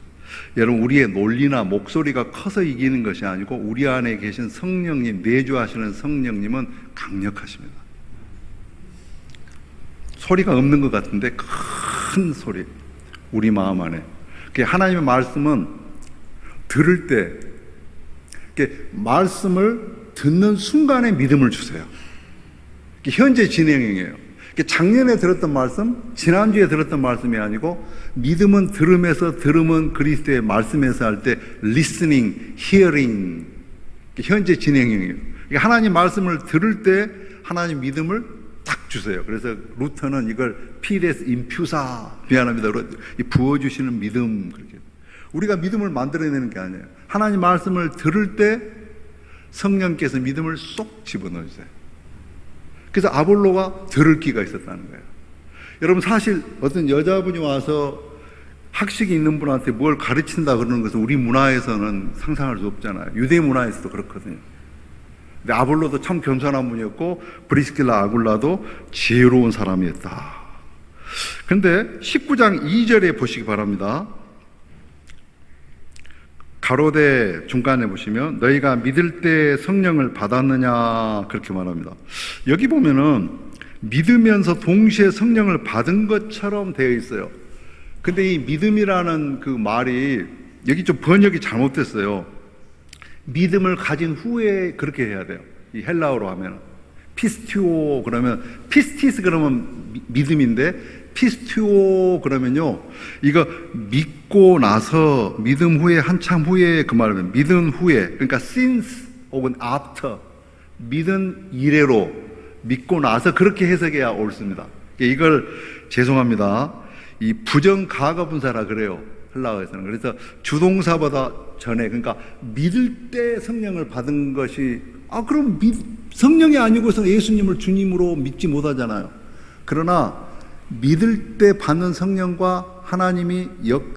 여러분, 우리의 논리나 목소리가 커서 이기는 것이 아니고 우리 안에 계신 성령님, 내주하시는 성령님은 강력하십니다. 소리가 없는 것 같은데 큰 소리, 우리 마음 안에. 하나님의 말씀은 들을 때 말씀을 듣는 순간에 믿음을 주세요. 현재 진행형이에요. 작년에 들었던 말씀, 지난주에 들었던 말씀이 아니고, 믿음은 들음에서, 들음은 그리스도의 말씀에서 할 때 listening, hearing, 현재 진행형이에요. 하나님 말씀을 들을 때 하나님 믿음을 딱 주세요. 그래서 루터는 이걸 피데스 인퓨사, 미안합니다, 부어주시는 믿음, 그렇게. 우리가 믿음을 만들어내는 게 아니에요. 하나님 말씀을 들을 때 성령께서 믿음을 쏙 집어넣으세요. 그래서 아볼로가 들을 기가 있었다는 거예요. 여러분, 사실 어떤 여자분이 와서 학식이 있는 분한테 뭘 가르친다 그러는 것은 우리 문화에서는 상상할 수 없잖아요. 유대 문화에서도 그렇거든요. 근데 아볼로도 참 겸손한 분이었고 브리스길라 아굴라도 지혜로운 사람이었다. 그런데 19장 2절에 보시기 바랍니다. 가로대 중간에 보시면 너희가 믿을 때 성령을 받았느냐 그렇게 말합니다. 여기 보면은 믿으면서 동시에 성령을 받은 것처럼 되어 있어요. 근데 이 믿음이라는 그 말이 여기 좀 번역이 잘못됐어요. 믿음을 가진 후에 그렇게 해야 돼요. 이 헬라어로 하면 피스티오 그러면 피스티스 그러면 믿음인데 피스티오 그러면요, 이거 믿고 나서 믿음 후에 한참 후에 그 말은 믿은 후에, 그러니까 since 혹은 after, 믿은 이래로, 믿고 나서 그렇게 해석해야 옳습니다. 이걸 죄송합니다, 이 부정 가가 분사라 그래요, 헬라어에서는. 그래서 주동사보다 전에, 그러니까 믿을 때 성령을 받은 것이, 그럼 성령이 아니고서 예수님을 주님으로 믿지 못하잖아요. 그러나 믿을 때 받는 성령과 하나님이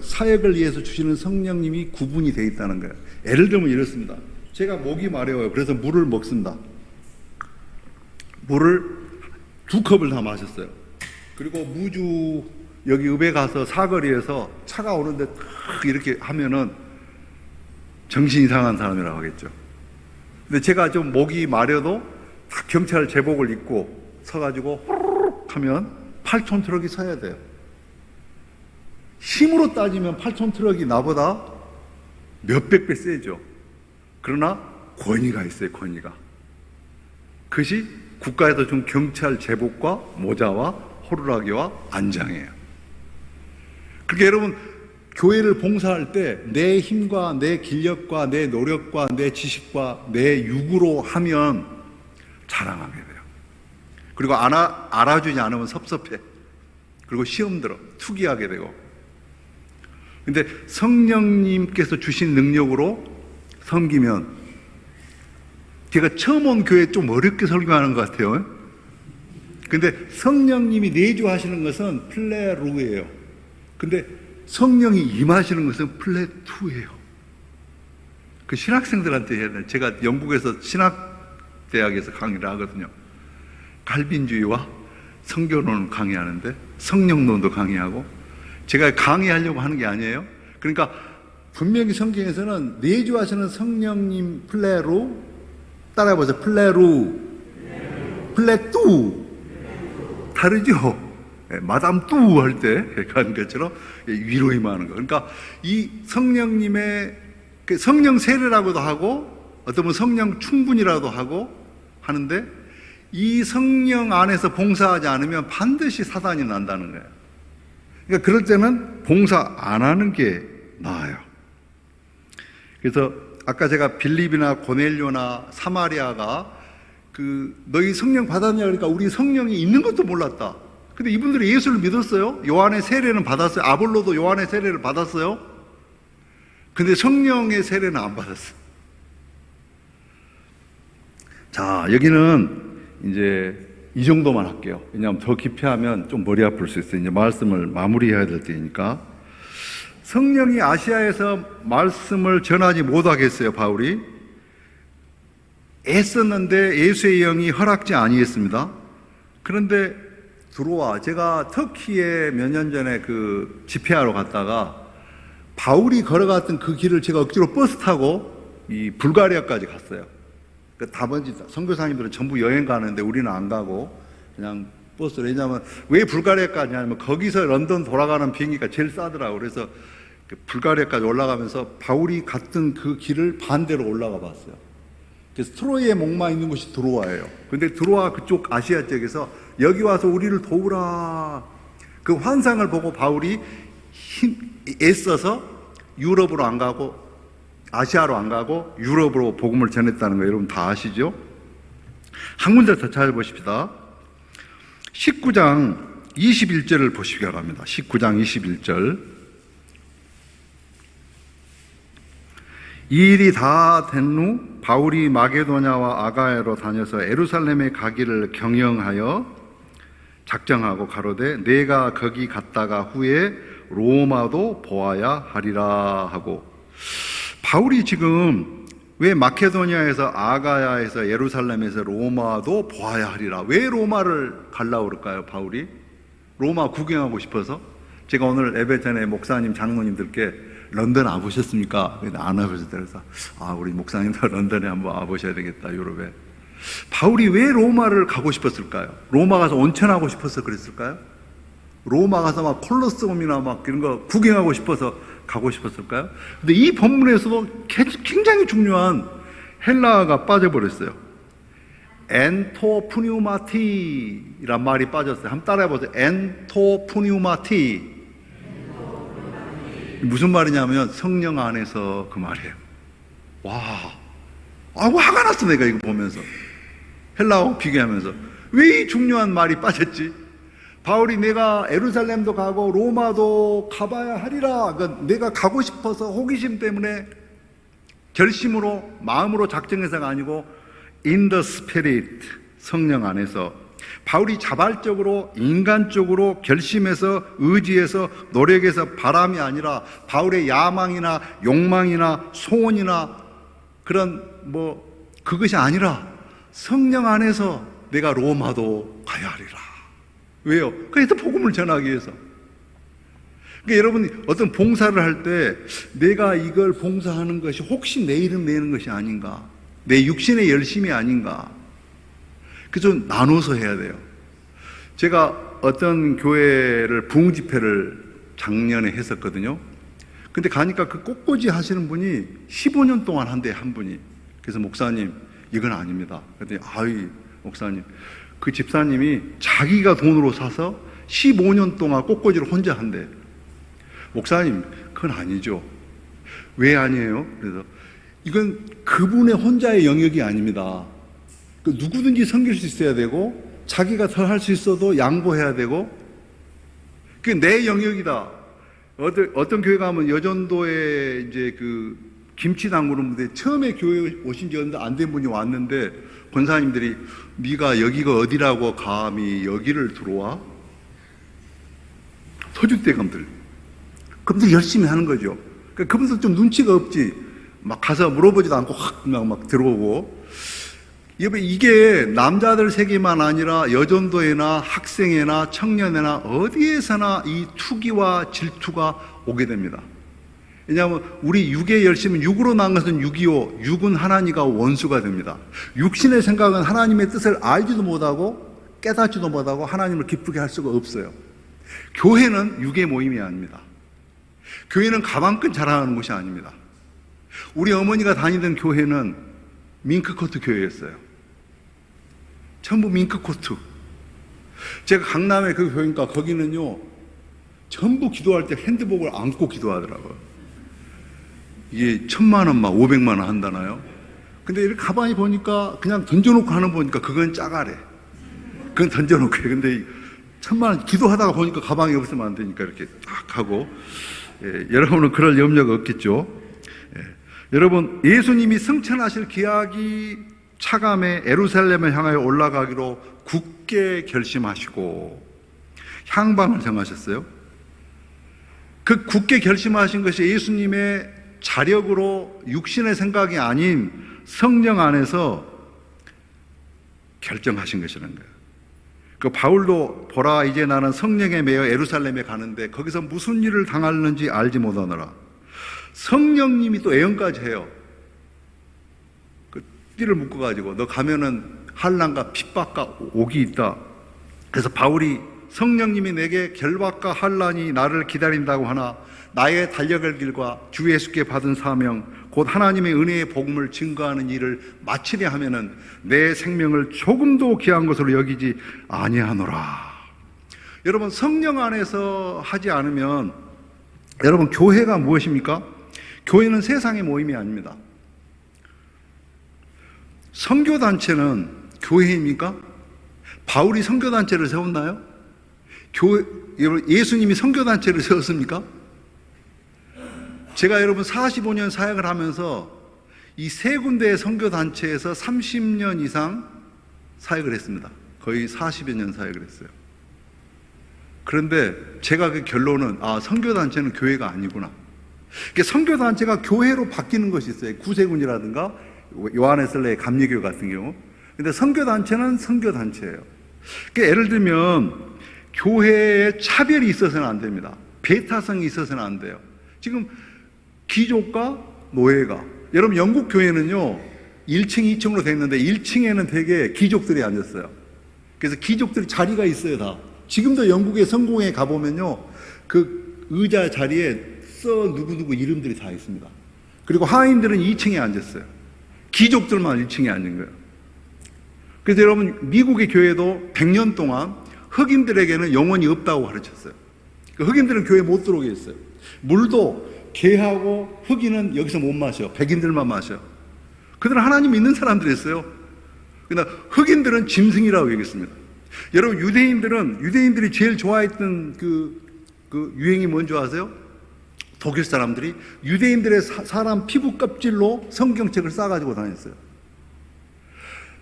사역을 위해서 주시는 성령님이 구분이 되어 있다는 거예요. 예를 들면 이렇습니다. 제가 목이 마려워요. 그래서 물을 먹습니다. 물을 2컵을 다 마셨어요. 그리고 무주 여기 읍에 가서 사거리에서 차가 오는데 탁 이렇게 하면은 정신 이상한 사람이라고 하겠죠. 근데 제가 좀 목이 마려도 딱 경찰 제복을 입고 서가지고 호로록 하면 8톤 트럭이 서야 돼요. 힘으로 따지면 8톤 트럭이 나보다 몇백 배 세죠. 그러나 권위가 있어요, 권위가. 그것이 국가에서 준 경찰 제복과 모자와 호루라기와 안장이에요. 그러니까 여러분, 교회를 봉사할 때 내 힘과 내 기력과 내 노력과 내 지식과 내 육으로 하면 자랑하게 돼요. 그리고 알아주지 않으면 섭섭해. 그리고 시험 들어 투기하게 되고. 근데 성령님께서 주신 능력으로 섬기면, 제가 처음 온 교회 좀 어렵게 설교하는 것 같아요. 근데 성령님이 내주하시는 것은 플레루예요. 근데 성령이 임하시는 것은 플레투예요. 그 신학생들한테 해야 돼요. 제가 영국에서 신학대학에서 강의를 하거든요. 갈빈주의와 성경론을 강의하는데 성령론도 강의하고, 제가 강의하려고 하는 게 아니에요. 그러니까 분명히 성경에서는 내주하시는 성령님 플레루, 따라해보세요. 플레루, 플레뚜. 다르죠? 마담 뚜 할 때 하는 것처럼 위로 임하는 거. 그러니까 이 성령님의 성령 세례라고도 하고, 어떤 분 성령 충분이라도 하고 하는데, 이 성령 안에서 봉사하지 않으면 반드시 사단이 난다는 거예요. 그러니까 그럴 때는 봉사 안 하는 게 나아요. 그래서 아까 제가 빌립이나 고넬료나 사마리아가 너희 성령 받았냐 그러니까 우리 성령이 있는 것도 몰랐다. 근데 이분들이 예수를 믿었어요. 요한의 세례는 받았어요. 아볼로도 요한의 세례를 받았어요. 근데 성령의 세례는 안 받았어요. 자, 여기는 이제 이 정도만 할게요. 왜냐하면 더 깊이 하면 좀 머리 아플 수 있어요. 이제 말씀을 마무리해야 될 때니까. 성령이 아시아에서 말씀을 전하지 못하겠어요, 바울이. 애썼는데 예수의 영이 허락지 아니했습니다. 그런데 들어와. 제가 터키에 몇 년 전에 집회하러 갔다가 바울이 걸어갔던 그 길을 제가 억지로 버스 타고 이 불가리아까지 갔어요. 다번지 선교사님들은 전부 여행 가는데 우리는 안 가고 그냥 버스로. 왜냐하면 왜 불가리아까지 하냐면 거기서 런던 돌아가는 비행기가 제일 싸더라고요. 그래서 불가리아까지 올라가면서 바울이 갔던 그 길을 반대로 올라가 봤어요. 그래서 트로이의 목마 있는 곳이 드로아예요. 근데 드로아 그쪽 아시아 쪽에서 여기 와서 우리를 도우라, 그 환상을 보고 바울이 애써서 유럽으로 안 가고 아시아로 안 가고 유럽으로 복음을 전했다는 거 여러분 다 아시죠? 한 군데 더 찾아보십시다. 19장 21절을 보시기 바랍니다. 19장 21절. 이 일이 다 된 후 바울이 마게도냐와 아가야로 다녀서 예루살렘에 가기를 경영하여 작정하고 가로되 내가 거기 갔다가 후에 로마도 보아야 하리라 하고. 바울이 지금 왜 마케도니아에서 아가야에서 예루살렘에서 로마도 보아야 하리라, 왜 로마를 가려고 그럴까요? 바울이 로마 구경하고 싶어서. 제가 오늘 예배 전에 목사님 장로님들께 런던 와보셨습니까? 안 와보셨다 그래서 우리 목사님도 런던에 한번 와보셔야 되겠다, 유럽에. 바울이 왜 로마를 가고 싶었을까요? 로마 가서 온천하고 싶어서 그랬을까요? 로마 가서 막 콜로세움이나 막 이런 거 구경하고 싶어서 가고 싶었을까요? 근데 이 본문에서도 굉장히 중요한 헬라어가 빠져버렸어요. 엔토푸뉴마티란 말이 빠졌어요. 한번 따라해보세요. 엔토푸뉴마티. 무슨 말이냐면 성령 안에서 그 말이에요. 와, 화가 났어 내가 이거 보면서. 헬라어 비교하면서 왜 이 중요한 말이 빠졌지? 바울이 내가 예루살렘도 가고 로마도 가봐야 하리라, 그러니까 내가 가고 싶어서 호기심 때문에 결심으로 마음으로 작정해서가 아니고 in the spirit, 성령 안에서 바울이 자발적으로 인간적으로 결심해서 의지해서 노력해서 바람이 아니라 바울의 야망이나 욕망이나 소원이나 그런 그것이 아니라 성령 안에서 내가 로마도 가야 하리라. 왜요? 그래서 복음을 전하기 위해서. 그러니까 여러분이 어떤 봉사를 할 때 내가 이걸 봉사하는 것이 혹시 내 이름 내는 것이 아닌가, 내 육신의 열심이 아닌가, 그래서 나눠서 해야 돼요. 제가 어떤 교회를 부흥 집회를 작년에 했었거든요. 근데 가니까 그 꽃꽂이 하시는 분이 15년 동안 한대, 한 분이. 그래서 목사님, 이건 아닙니다. 그랬더니, 아이, 목사님, 그 집사님이 자기가 돈으로 사서 15년 동안 꽃꽂이를 혼자 한대. 목사님, 그건 아니죠. 왜 아니에요? 그래서 이건 그분의 혼자의 영역이 아닙니다. 누구든지 섬길 수 있어야 되고, 자기가 더 할 수 있어도 양보해야 되고, 그게 내 영역이다. 어떤 교회 가면 여전도에 이제 그 김치 담그는데 처음에 교회 오신 지 얼마 안 된 분이 왔는데 권사님들이 네가 여기가 어디라고 감히 여기를 들어와? 터줏대감들. 그분들 열심히 하는 거죠. 그러니까 그분들 좀 눈치가 없지. 막 가서 물어보지도 않고 확 막 들어오고. 이게 남자들 세계만 아니라 여전도에나 학생회나 청년회나 어디에서나 이 투기와 질투가 오게 됩니다. 왜냐하면 우리 육의 열심은 육으로 난 것은 육이요, 육은 하나님과 원수가 됩니다. 육신의 생각은 하나님의 뜻을 알지도 못하고 깨닫지도 못하고 하나님을 기쁘게 할 수가 없어요. 교회는 육의 모임이 아닙니다. 교회는 가방끈 자랑하는 곳이 아닙니다. 우리 어머니가 다니던 교회는 밍크코트 교회였어요. 전부 밍크코트. 제가 강남에 그 교회니까 거기는요, 전부 기도할 때 핸드복을 안고 기도하더라고요. 이게 1,000만 원, 막 500만 원 한다나요? 근데 이렇게 가만히 보니까 그냥 던져놓고 하는 거 보니까 그건 짜가래. 그건 던져놓고 해. 근데 1,000만 원 기도하다가 보니까 가방이 없으면 안 되니까 이렇게 딱 하고. 예, 여러분은 그럴 염려가 없겠죠? 예. 여러분, 예수님이 승천하실 기약이 차감에 예루살렘을 향하여 올라가기로 굳게 결심하시고 향방을 정하셨어요. 그 굳게 결심하신 것이 예수님의 자력으로 육신의 생각이 아닌 성령 안에서 결정하신 것이라는 거예요. 그 바울도 보라, 이제 나는 성령에 매여 예루살렘에 가는데 거기서 무슨 일을 당하는지 알지 못하노라. 성령님이 또 애언까지 해요. 띠를 묶어가지고 너 가면은 환난과 핍박과 옥이 있다. 그래서 바울이 성령님이 내게 결박과 환난이 나를 기다린다고 하나 나의 달려갈 길과 주 예수께 받은 사명 곧 하나님의 은혜의 복음을 증거하는 일을 마치려 하면은 내 생명을 조금도 귀한 것으로 여기지 아니하노라. 여러분, 성령 안에서 하지 않으면, 여러분, 교회가 무엇입니까? 교회는 세상의 모임이 아닙니다. 선교단체는 교회입니까? 바울이 선교단체를 세웠나요? 예수님이 선교단체를 세웠습니까? 제가 여러분 45년 사역을 하면서 이 세 군데의 선교단체에서 30년 이상 사역을 했습니다. 거의 40여 년 사역을 했어요. 그런데 제가 그 결론은, 선교단체는 교회가 아니구나. 선교단체가 교회로 바뀌는 것이 있어요. 구세군이라든가 요한에슬레의 감리교 같은 경우. 근데 선교단체는 선교단체예요. 예를 들면 교회에 차별이 있어서는 안 됩니다. 배타성이 있어서는 안 돼요. 지금 귀족과 노예가, 여러분 영국 교회는요 1층, 2층으로 되어 있는데 1층에는 되게 귀족들이 앉았어요. 그래서 귀족들이 자리가 있어요. 다. 지금도 영국의 성공회에 가보면요 그 의자 자리에 누구누구 이름들이 다 있습니다. 그리고 하인들은 2층에 앉았어요. 귀족들만 1층에 앉은 거예요. 그래서 여러분 미국의 교회도 100년 동안 흑인들에게는 영혼이 없다고 가르쳤어요. 흑인들은 교회 못 들어오게 했어요. 물도 개하고 흑인은 여기서 못 마셔. 백인들만 마셔. 그들은 하나님 믿는 사람들이었어요. 그러나 흑인들은 짐승이라고 얘기했습니다. 여러분 유대인들이 제일 좋아했던 그 유행이 뭔지 아세요? 독일 사람들이 유대인들의 사람 피부 껍질로 성경책을 싸가지고 다녔어요.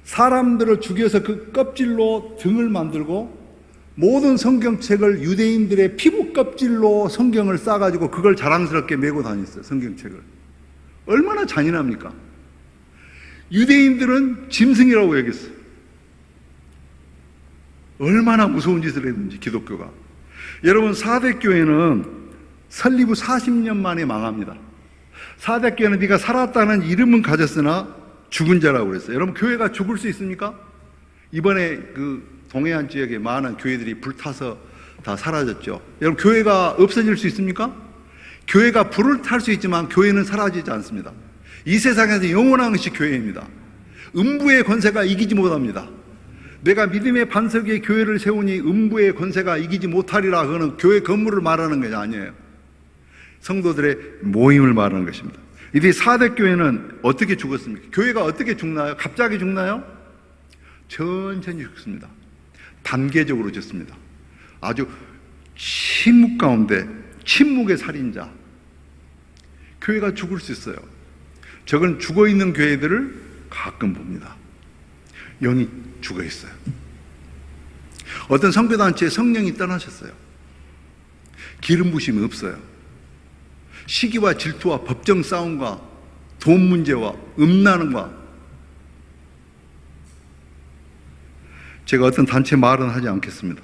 사람들을 죽여서 그 껍질로 등을 만들고 모든 성경책을 유대인들의 피부 껍질로 성경을 싸가지고 그걸 자랑스럽게 메고 다녔어요. 성경책을. 얼마나 잔인합니까? 유대인들은 짐승이라고 얘기했어요. 얼마나 무서운 짓을 했는지 기독교가. 여러분 4대 교회는 설립 후 40년 만에 망합니다. 사대교회는 네가 살았다는 이름은 가졌으나 죽은 자라고 그랬어요. 여러분, 교회가 죽을 수 있습니까? 이번에 그 동해안 지역에 많은 교회들이 불타서 다 사라졌죠. 여러분, 교회가 없어질 수 있습니까? 교회가 불을 탈 수 있지만 교회는 사라지지 않습니다. 이 세상에서 영원한 것이 교회입니다. 음부의 권세가 이기지 못합니다. 내가 믿음의 반석 위에 교회를 세우니 음부의 권세가 이기지 못하리라. 그거는 교회 건물을 말하는 것이 아니에요. 성도들의 모임을 말하는 것입니다. 이제 4대 교회는 어떻게 죽었습니까? 교회가 어떻게 죽나요? 갑자기 죽나요? 천천히 죽습니다. 단계적으로 죽습니다. 아주 침묵 가운데, 침묵의 살인자. 교회가 죽을 수 있어요. 저건 죽어있는 교회들을 가끔 봅니다. 영이 죽어있어요. 어떤 선교단체에 성령이 떠나셨어요. 기름 부심이 없어요. 시기와 질투와 법정 싸움과 돈 문제와 음란과, 제가 어떤 단체 말은 하지 않겠습니다.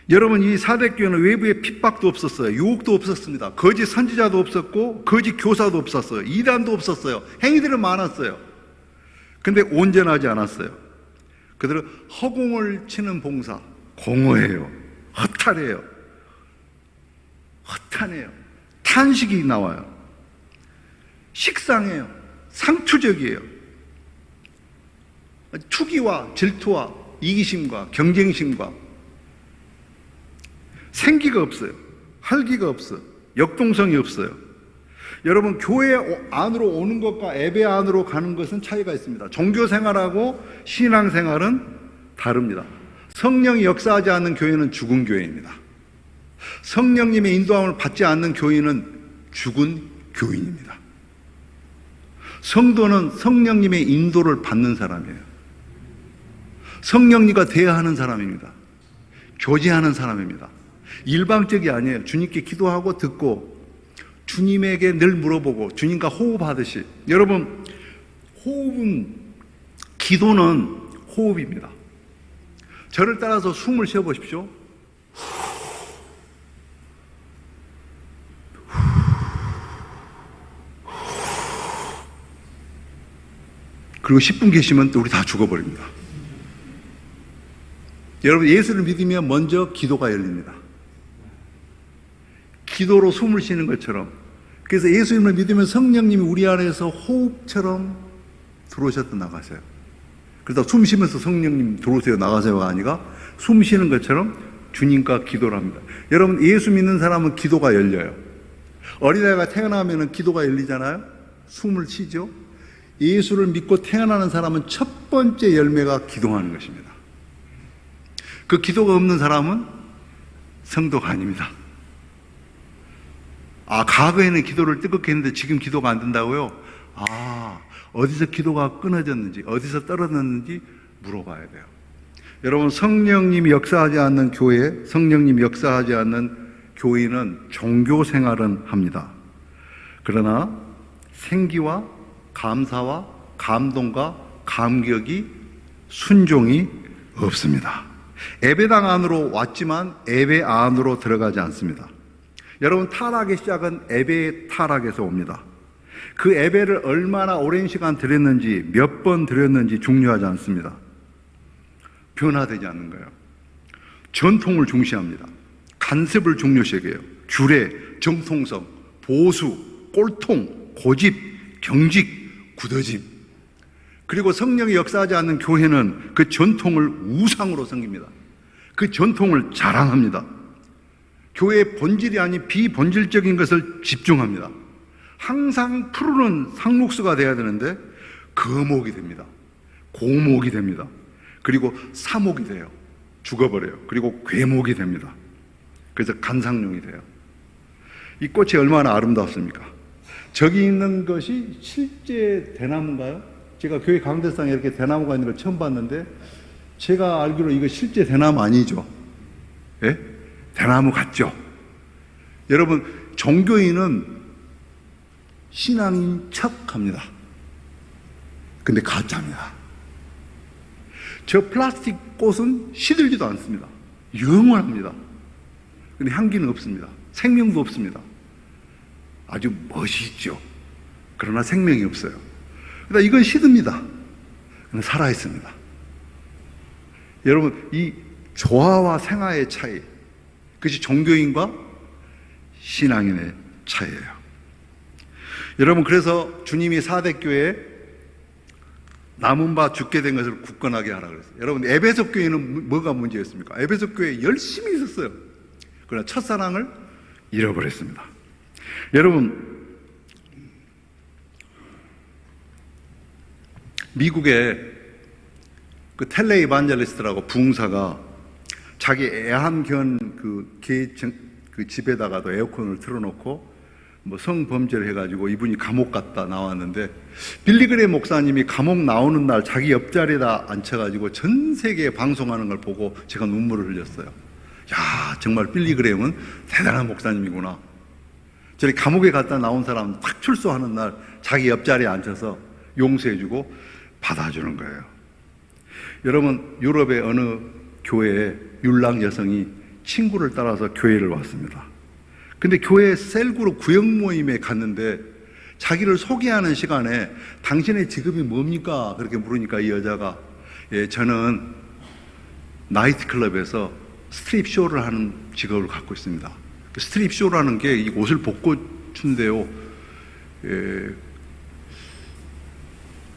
여러분, 이 4대 교회는 외부에 핍박도 없었어요. 유혹도 없었습니다. 거짓 선지자도 없었고 거짓 교사도 없었어요. 이단도 없었어요. 행위들은 많았어요. 근데 온전하지 않았어요. 그들은 허공을 치는 봉사, 공허해요. 허탈해요. 허탄해요. 탄식이 나와요. 식상해요. 상투적이에요. 투기와 질투와 이기심과 경쟁심과 생기가 없어요. 활기가 없어요. 역동성이 없어요. 여러분, 교회 안으로 오는 것과 예배 안으로 가는 것은 차이가 있습니다. 종교생활하고 신앙생활은 다릅니다. 성령이 역사하지 않는 교회는 죽은 교회입니다. 성령님의 인도함을 받지 않는 교인은 죽은 교인입니다. 성도는 성령님의 인도를 받는 사람이에요. 성령님과 대화하는 사람입니다. 교제하는 사람입니다. 일방적이 아니에요. 주님께 기도하고 듣고 주님에게 늘 물어보고 주님과 호흡하듯이. 여러분, 기도는 호흡입니다. 저를 따라서 숨을 쉬어보십시오. 그리고 10분 계시면 또 우리 다 죽어버립니다. 여러분, 예수를 믿으면 먼저 기도가 열립니다. 기도로 숨을 쉬는 것처럼. 그래서 예수님을 믿으면 성령님이 우리 안에서 호흡처럼 들어오셨다 나가세요. 그래서 숨 쉬면서 성령님 들어오세요 나가세요가 아니라 숨 쉬는 것처럼 주님과 기도를 합니다. 여러분, 예수 믿는 사람은 기도가 열려요. 어린아이가 태어나면 기도가 열리잖아요. 숨을 쉬죠. 예수를 믿고 태어나는 사람은 첫 번째 열매가 기도하는 것입니다. 그 기도가 없는 사람은 성도가 아닙니다. 과거에는 기도를 뜨겁게 했는데 지금 기도가 안 된다고요? 어디서 기도가 끊어졌는지, 어디서 떨어졌는지 물어봐야 돼요. 여러분, 성령님이 역사하지 않는 교회, 성령님이 역사하지 않는 교인은 종교 생활은 합니다. 그러나 생기와 감사와 감동과 감격이, 순종이 없습니다. 예배당 안으로 왔지만 예배 안으로 들어가지 않습니다. 여러분, 타락의 시작은 예배의 타락에서 옵니다. 그 예배를 얼마나 오랜 시간 드렸는지, 몇 번 드렸는지 중요하지 않습니다. 변화되지 않는 거예요. 전통을 중시합니다. 간섭을 중요시해요. 규례, 정통성, 보수, 꼴통, 고집, 경직, 굳어짐. 그리고 성령이 역사하지 않는 교회는 그 전통을 우상으로 섬깁니다. 그 전통을 자랑합니다. 교회의 본질이 아닌 비본질적인 것을 집중합니다. 항상 푸르는 상록수가 돼야 되는데 거목이 됩니다. 고목이 됩니다. 그리고 사목이 돼요. 죽어버려요. 그리고 괴목이 됩니다. 그래서 간상용이 돼요. 이 꽃이 얼마나 아름답습니까? 저기 있는 것이 실제 대나무인가요? 제가 교회 강대상에 이렇게 대나무가 있는 걸 처음 봤는데, 제가 알기로 이거 실제 대나무 아니죠? 예? 대나무 같죠? 여러분, 종교인은 신앙인 척 합니다. 근데 가짜입니다. 저 플라스틱 꽃은 시들지도 않습니다. 영원합니다. 근데 향기는 없습니다. 생명도 없습니다. 아주 멋있죠. 그러나 생명이 없어요. 그러나 이건 시듭니다. 살아 있습니다. 여러분, 이 조화와 생화의 차이, 그것이 종교인과 신앙인의 차이예요. 여러분, 그래서 주님이 사대교회에 남은 바 죽게 된 것을 굳건하게 하라 그랬어요. 여러분, 에베소 교회는 뭐가 문제였습니까? 에베소 교회 열심히 있었어요. 그러나 첫사랑을 잃어버렸습니다. 여러분, 미국의 그 텔레 이반젤리스트라고 부흥사가 자기 애한견 그 집에다가도 에어컨을 틀어놓고 뭐 성범죄를 해가지고 이분이 감옥 갔다 나왔는데, 빌리그레임 목사님이 감옥 나오는 날 자기 옆자리에다 앉혀가지고 전 세계에 방송하는 걸 보고 제가 눈물을 흘렸어요. 야, 정말 빌리그레임은 대단한 목사님이구나. 저리 감옥에 갔다 나온 사람 딱 출소하는 날 자기 옆자리에 앉혀서 용서해주고 받아주는 거예요. 여러분, 유럽의 어느 교회에 율랑 여성이 친구를 따라서 교회를 왔습니다. 근데 교회 셀그룹 구역 모임에 갔는데 자기를 소개하는 시간에 당신의 직업이 뭡니까? 그렇게 물으니까 이 여자가, 예, 저는 나이트클럽에서 스트립 쇼를 하는 직업을 갖고 있습니다. 스트립 쇼라는 게 이 옷을 벗고 춘대요. 예.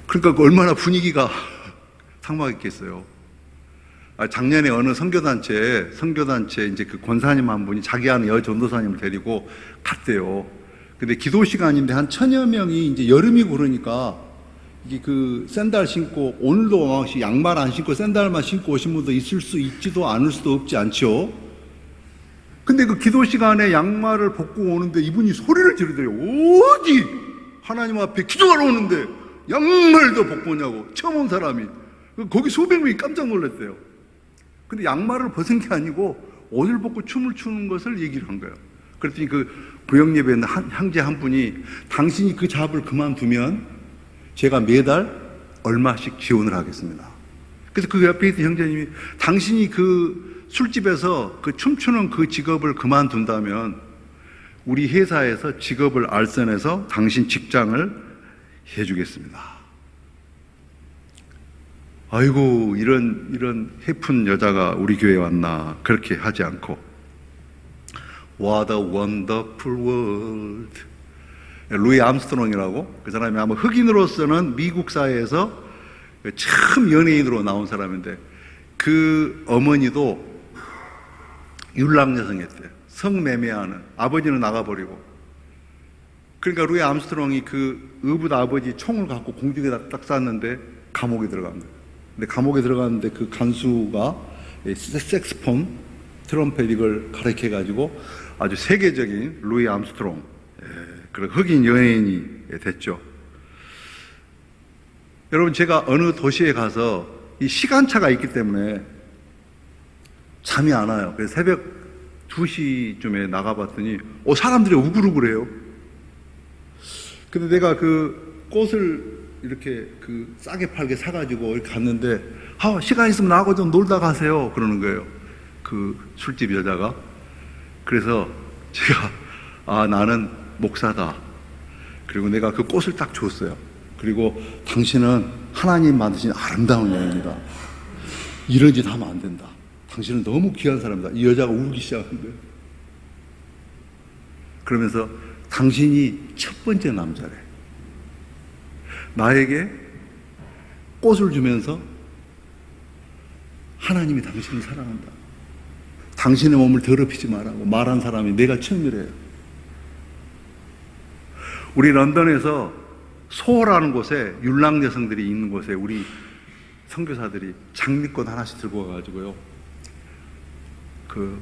그러니까 얼마나 분위기가 삭막했겠어요. 작년에 어느 선교단체에 이제 그 권사님 한 분이 자기 아는 여전도사님을 데리고 갔대요. 근데 기도 시간인데 한 1000여 명이, 이제 여름이고 그러니까 이게 그 샌들 신고, 오늘도 양말 안 신고 샌들만 신고 오신 분도 있을 수 있지도 않을 수도 없지 않죠. 근데 그 기도 시간에 양말을 벗고 오는데 이분이 소리를 지르더래요. 어디 하나님 앞에 기도하러 오는데 양말도 벗고 오냐고. 처음 온 사람이. 거기 수백 명이 깜짝 놀랐대요. 근데 양말을 벗은 게 아니고 옷을 벗고 춤을 추는 것을 얘기를 한 거예요. 그랬더니 그 구역예배에 있는 형제 한 분이, 당신이 그 잡을 그만두면 제가 매달 얼마씩 지원을 하겠습니다. 그래서 그 옆에 있던 형제님이, 당신이 그 술집에서 그 춤추는 그 직업을 그만둔다면 우리 회사에서 직업을 알선해서 당신 직장을 해주겠습니다. 아이고, 이런 해픈 여자가 우리 교회에 왔나. 그렇게 하지 않고, What a wonderful world. 루이 암스트롱이라고, 그 사람이 아마 흑인으로서는 미국 사회에서 참 연예인으로 나온 사람인데, 그 어머니도 율랑 여성이었대요. 성매매하는. 아버지는 나가버리고. 그러니까 루이 암스트롱이 그 의붓 아버지 총을 갖고 공중에다 딱 쐈는데 감옥에 들어간 거예요. 근데 감옥에 들어갔는데 그 간수가 색스폰, 트럼펫 이걸 가르쳐가지고 아주 세계적인 루이 암스트롱, 그런 흑인 연예인이 됐죠. 여러분, 제가 어느 도시에 가서 이 시간차가 있기 때문에 잠이 안 와요. 그래서 새벽 2시쯤에 나가봤더니 사람들이 우글우글해요. 근데 내가 그 꽃을 이렇게 그 싸게 팔게 사가지고 갔는데, 시간 있으면 나하고 좀 놀다 가세요. 그러는 거예요. 그 술집 여자가. 그래서 제가, 나는 목사다. 그리고 내가 그 꽃을 딱 줬어요. 그리고 당신은 하나님 만드신 아름다운 여인이다. 이런 짓 하면 안 된다. 당신은 너무 귀한 사람이다. 이 여자가 울기 시작한 거예요. 그러면서 당신이 첫 번째 남자래. 나에게 꽃을 주면서 하나님이 당신을 사랑한다. 당신의 몸을 더럽히지 말라고 말한 사람이 내가 처음이래요. 우리 런던에서 소호라는 곳에, 율랑 여성들이 있는 곳에 우리 선교사들이 장미꽃 하나씩 들고 와가지고요, 그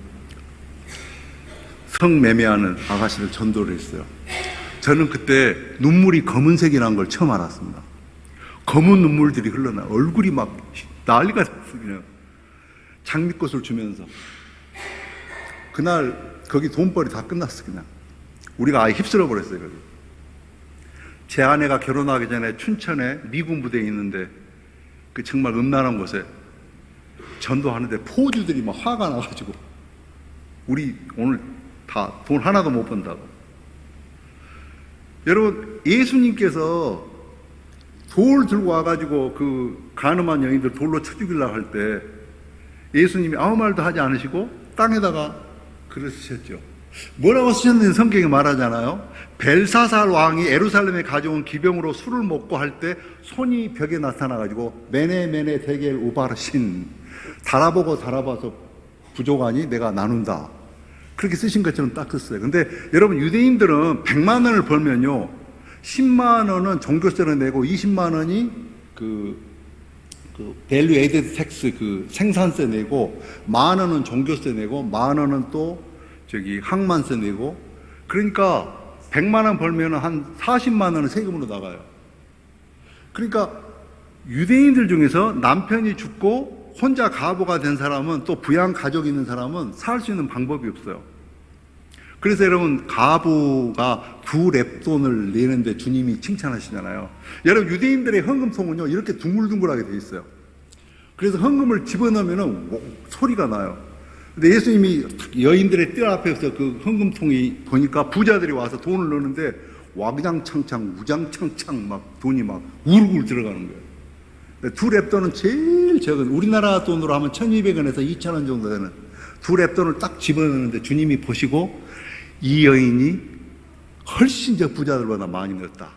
성매매하는 아가씨를 전도를 했어요. 저는 그때 눈물이 검은색이라는 걸 처음 알았습니다. 검은 눈물들이 흘러나 얼굴이 막 난리가 났어요. 그냥 장미꽃을 주면서. 그날 거기 돈벌이 다 끝났어. 그냥 우리가 아예 휩쓸어 버렸어요. 거기. 제 아내가 결혼하기 전에 춘천에 미군 부대에 있는데, 그 정말 음란한 곳에 전도하는데 포주들이 막 화가 나가지고 우리 오늘 다 돈 하나도 못 번다고. 여러분, 예수님께서 돌 들고 와가지고 그 가늠한 여인들 돌로 쳐 죽이려고 할 때 예수님이 아무 말도 하지 않으시고 땅에다가 글을 쓰셨죠. 뭐라고 쓰셨는지 성경에 말하잖아요. 벨사살 왕이 예루살렘에 가져온 기병으로 술을 먹고 할 때 손이 벽에 나타나가지고 메네 데겔 우바르신, 달아보고 달아봐서 부족하니 내가 나눈다, 그렇게 쓰신 것처럼 딱 썼어요. 근데 여러분, 유대인들은 100만 원을 벌면요, 10만 원은 종교세를 내고 20만 원이 그 밸류 에이드 텍스, 그 생산세 내고, 만 원은 종교세 내고, 만 원은 또 항만세 내고, 그러니까 100만 원 벌면 한 40만 원은 세금으로 나가요. 그러니까 유대인들 중에서 남편이 죽고 혼자 가부가 된 사람은, 또 부양 가족이 있는 사람은 살 수 있는 방법이 없어요. 그래서 여러분, 가부가 2렙돈을 내는데 주님이 칭찬하시잖아요. 여러분, 유대인들의 헌금통은요, 이렇게 둥글둥글하게 돼 있어요. 그래서 헌금을 집어넣으면 소리가 나요. 근데 예수님이 여인들의 뜰 앞에서 그 헌금통이 보니까 부자들이 와서 돈을 넣는데 와장창창 우장창창 막 돈이 막 우르르 들어가는 거예요. 2렙돈은 제일 적은, 우리나라 돈으로 하면 1,200원에서 2,000원 정도 되는 2렙돈을 딱 집어넣는데 주님이 보시고 이 여인이 훨씬 저 부자들보다 많이 넣었다.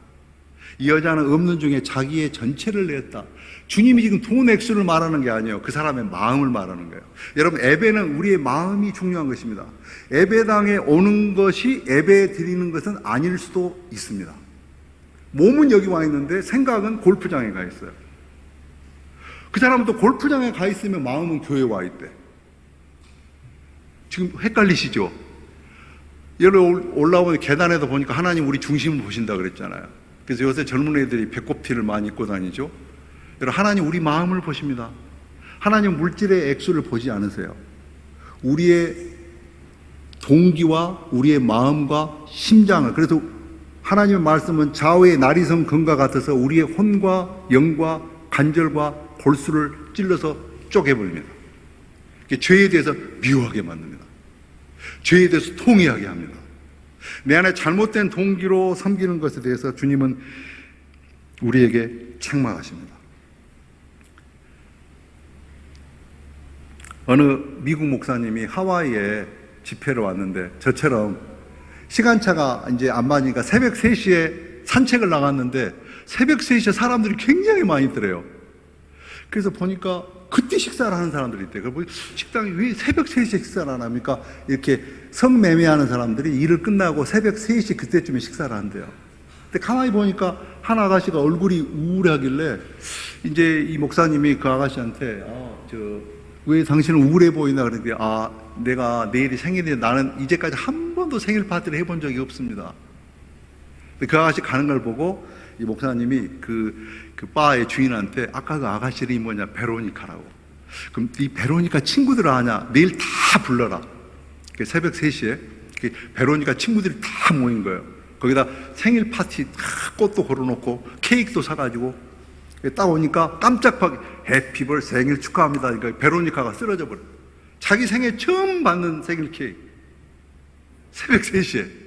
이 여자는 없는 중에 자기의 전체를 냈다. 주님이 지금 돈 액수를 말하는 게 아니에요. 그 사람의 마음을 말하는 거예요. 여러분, 예배는 우리의 마음이 중요한 것입니다. 예배당에 오는 것이 예배 드리는 것은 아닐 수도 있습니다. 몸은 여기 와 있는데 생각은 골프장에 가 있어요. 그 사람은 또 골프장에 가 있으면 마음은 교회에 와 있대. 지금 헷갈리시죠? 여러분, 올라오는 계단에도 보니까 하나님 우리 중심을 보신다 그랬잖아요. 그래서 요새 젊은 애들이 배꼽티를 많이 입고 다니죠. 여러분, 하나님 우리 마음을 보십니다. 하나님 물질의 액수를 보지 않으세요. 우리의 동기와 우리의 마음과 심장을, 그래서 하나님의 말씀은 좌우의 나리성 금과 같아서 우리의 혼과 영과 관절과 골수를 찔러서 쪼개버립니다. 죄에 대해서 미워하게 만듭니다. 죄에 대해서 통회하게 합니다. 내 안에 잘못된 동기로 섬기는 것에 대해서 주님은 우리에게 책망하십니다. 어느 미국 목사님이 하와이에 집회를 왔는데, 저처럼 시간차가 이제 안 맞으니까 새벽 3시에 산책을 나갔는데 새벽 3시에 사람들이 굉장히 많이 있더래요. 그래서 보니까 그때 식사를 하는 사람들이 있대요. 그래서 식당이 왜 새벽 3시에 식사를 안 합니까? 이렇게 성매매하는 사람들이 일을 끝나고 새벽 3시 그때쯤에 식사를 한대요. 근데 가만히 보니까 한 아가씨가 얼굴이 우울하길래 이제 이 목사님이 그 아가씨한테 왜 당신은 우울해 보이나 그랬더니 내가 내일이 생일인데 나는 이제까지 한 번도 생일 파티를 해본 적이 없습니다. 근데 그 아가씨 가는 걸 보고 이 목사님이 그 바의 주인한테 아까 그 아가씨 이름이 뭐냐, 베로니카라고. 그럼 이 베로니카 친구들 아냐? 내일 다 불러라. 새벽 3시에 베로니카 친구들이 다 모인 거예요. 거기다 생일 파티 꽃도 걸어놓고 케이크도 사가지고 딱 오니까 깜짝하게 해피벌 생일 축하합니다. 그러니까 베로니카가 쓰러져 버려. 자기 생애 처음 받는 생일 케이크. 새벽 3시에.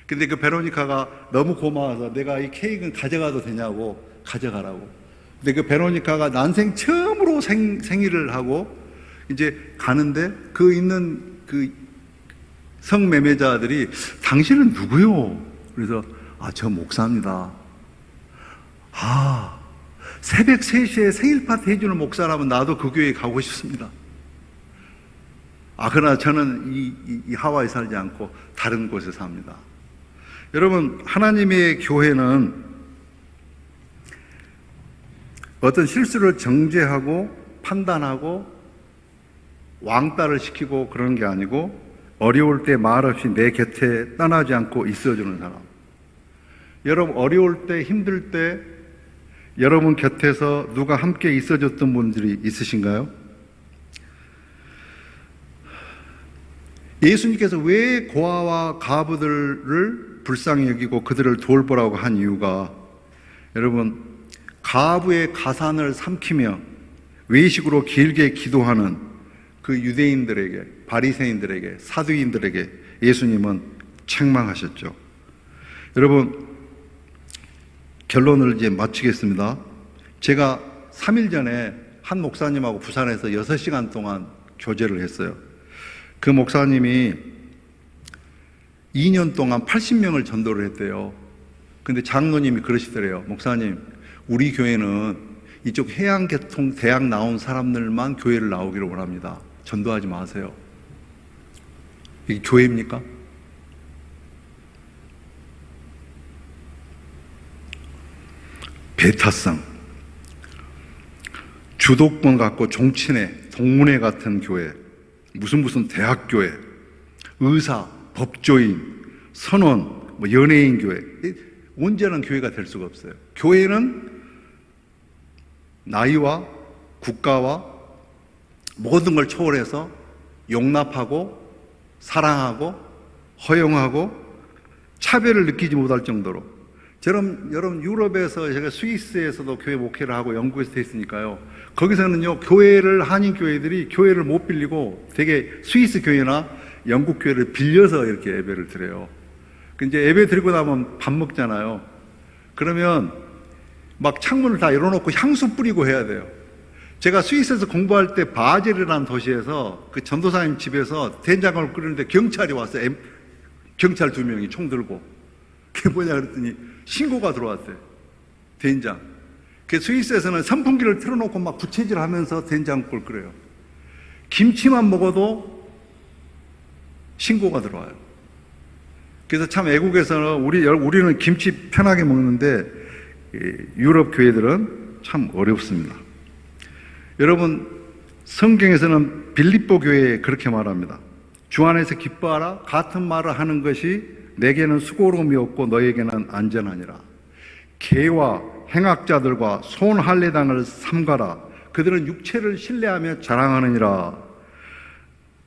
근데 그 베로니카가 너무 고마워서 내가 이 케이크는 가져가도 되냐고, 가져가라고. 근데 그 베로니카가 난생 처음으로 생일을 하고 이제 가는데 그 있는 그 성매매자들이 당신은 누구요? 그래서 저 목사입니다. 새벽 3시에 생일 파티 해주는 목사라면 나도 그 교회에 가고 싶습니다. 그러나 저는 이 하와이 살지 않고 다른 곳에 삽니다. 여러분, 하나님의 교회는 어떤 실수를 정죄하고 판단하고 왕따를 시키고 그런 게 아니고, 어려울 때 말없이 내 곁에 떠나지 않고 있어주는 사람. 여러분, 어려울 때, 힘들 때 여러분 곁에서 누가 함께 있어줬던 분들이 있으신가요? 예수님께서 왜 고아와 가부들을 불쌍히 여기고 그들을 돌보라고 한 이유가, 여러분, 가부의 가산을 삼키며 외식으로 길게 기도하는 그 유대인들에게 바리새인들에게, 사두인들에게 예수님은 책망하셨죠. 여러분, 결론을 이제 마치겠습니다. 제가 3일 전에 한 목사님하고 부산에서 6시간 동안 교제를 했어요. 그 목사님이 2년 동안 80명을 전도를 했대요. 근데 장로님이 그러시더래요. 목사님, 우리 교회는 이쪽 해양계통 대학 나온 사람들만 교회를 나오기를 원합니다. 전도하지 마세요. 이게 교회입니까? 배타성, 주도권 갖고 종친회, 동문회 같은 교회, 무슨 대학교회, 의사, 법조인, 선원, 연예인 교회, 온전한 교회가 될 수가 없어요. 교회는 나이와 국가와 모든 걸 초월해서 용납하고 사랑하고 허용하고 차별을 느끼지 못할 정도로. 여러분 유럽에서 제가 스위스에서도 교회 목회를 하고 영국에서 했으니까요. 거기서는요, 한인 교회들이 교회를 못 빌리고 되게 스위스 교회나 영국 교회를 빌려서 이렇게 예배를 드려요. 이제 예배 드리고 나면 밥 먹잖아요. 그러면 막 창문을 다 열어놓고 향수 뿌리고 해야 돼요. 제가 스위스에서 공부할 때 바젤이라는 도시에서 그 전도사님 집에서 된장을 끓이는데 경찰이 왔어요. 경찰 2명이 총 들고. 그게 뭐냐 그랬더니 신고가 들어왔대요. 된장. 그 스위스에서는 선풍기를 틀어놓고 막 부채질 하면서 된장국을 끓여요. 김치만 먹어도 신고가 들어와요. 그래서 참 외국에서는 우리는 김치 편하게 먹는데 유럽 교회들은 참 어렵습니다. 여러분, 성경에서는 빌립보 교회에 그렇게 말합니다. 주 안에서 기뻐하라. 같은 말을 하는 것이 내게는 수고로움이 없고 너에게는 안전하니라. 개와 행악자들과 손할례당을 삼가라. 그들은 육체를 신뢰하며 자랑하느니라.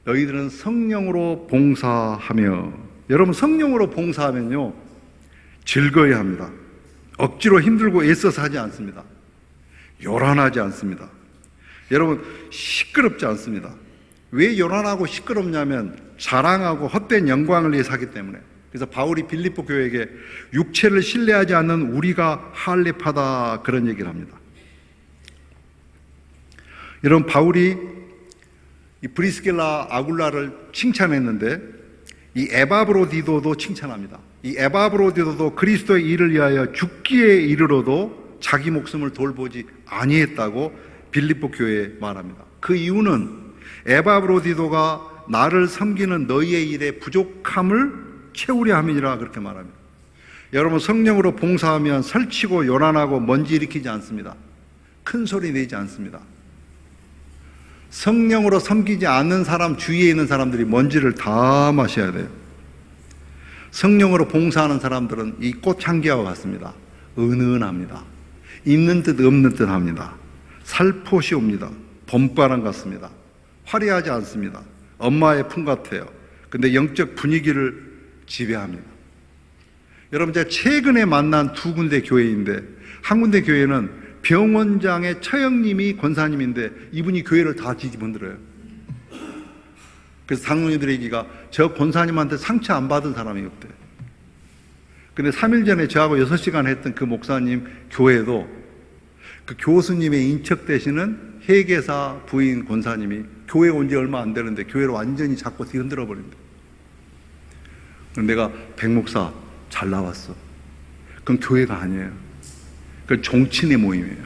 너희들은 성령으로 봉사하며. 여러분, 성령으로 봉사하면요, 즐거워야 합니다. 억지로 힘들고 애써서 하지 않습니다. 요란하지 않습니다. 여러분, 시끄럽지 않습니다. 왜 요란하고 시끄럽냐면 자랑하고 헛된 영광을 위해서 하기 때문에. 그래서 바울이 빌립보 교회에게 육체를 신뢰하지 않는 우리가 할례파다, 그런 얘기를 합니다. 여러분, 바울이 이 브리스길라 아굴라를 칭찬했는데 이 에바브로디도도 칭찬합니다. 이 에바브로디도도 그리스도의 일을 위하여 죽기에 이르러도 자기 목숨을 돌보지 아니했다고 빌립보 교회에 말합니다. 그 이유는 에바브로디도가 나를 섬기는 너희의 일에 부족함을 채우려 함이니라, 그렇게 말합니다. 여러분, 성령으로 봉사하면 설치고 요란하고 먼지 일으키지 않습니다. 큰 소리 내지 않습니다. 성령으로 섬기지 않는 사람, 주위에 있는 사람들이 먼지를 다 마셔야 돼요. 성령으로 봉사하는 사람들은 이 꽃향기와 같습니다. 은은합니다. 있는 듯 없는 듯 합니다. 살포시 옵니다. 봄바람 같습니다. 화려하지 않습니다. 엄마의 품 같아요. 근데 영적 분위기를 지배합니다. 여러분, 제가 최근에 만난 2군데 교회인데, 한 군데 교회는 병원장의 처형님이 권사님인데 이분이 교회를 다 뒤집어들어요. 그래서 장로님들의 얘기가 저 권사님한테 상처 안 받은 사람이 없대. 근데 3일 전에 저하고 6시간 했던 그 목사님 교회도 그 교수님의 인척 되시는 회계사 부인 권사님이 교회 온 지 얼마 안 되는데 교회를 완전히 잡고 뒤흔들어 버린대. 내가 백목사 잘 나왔어. 그건 교회가 아니에요. 그건 종친의 모임이에요.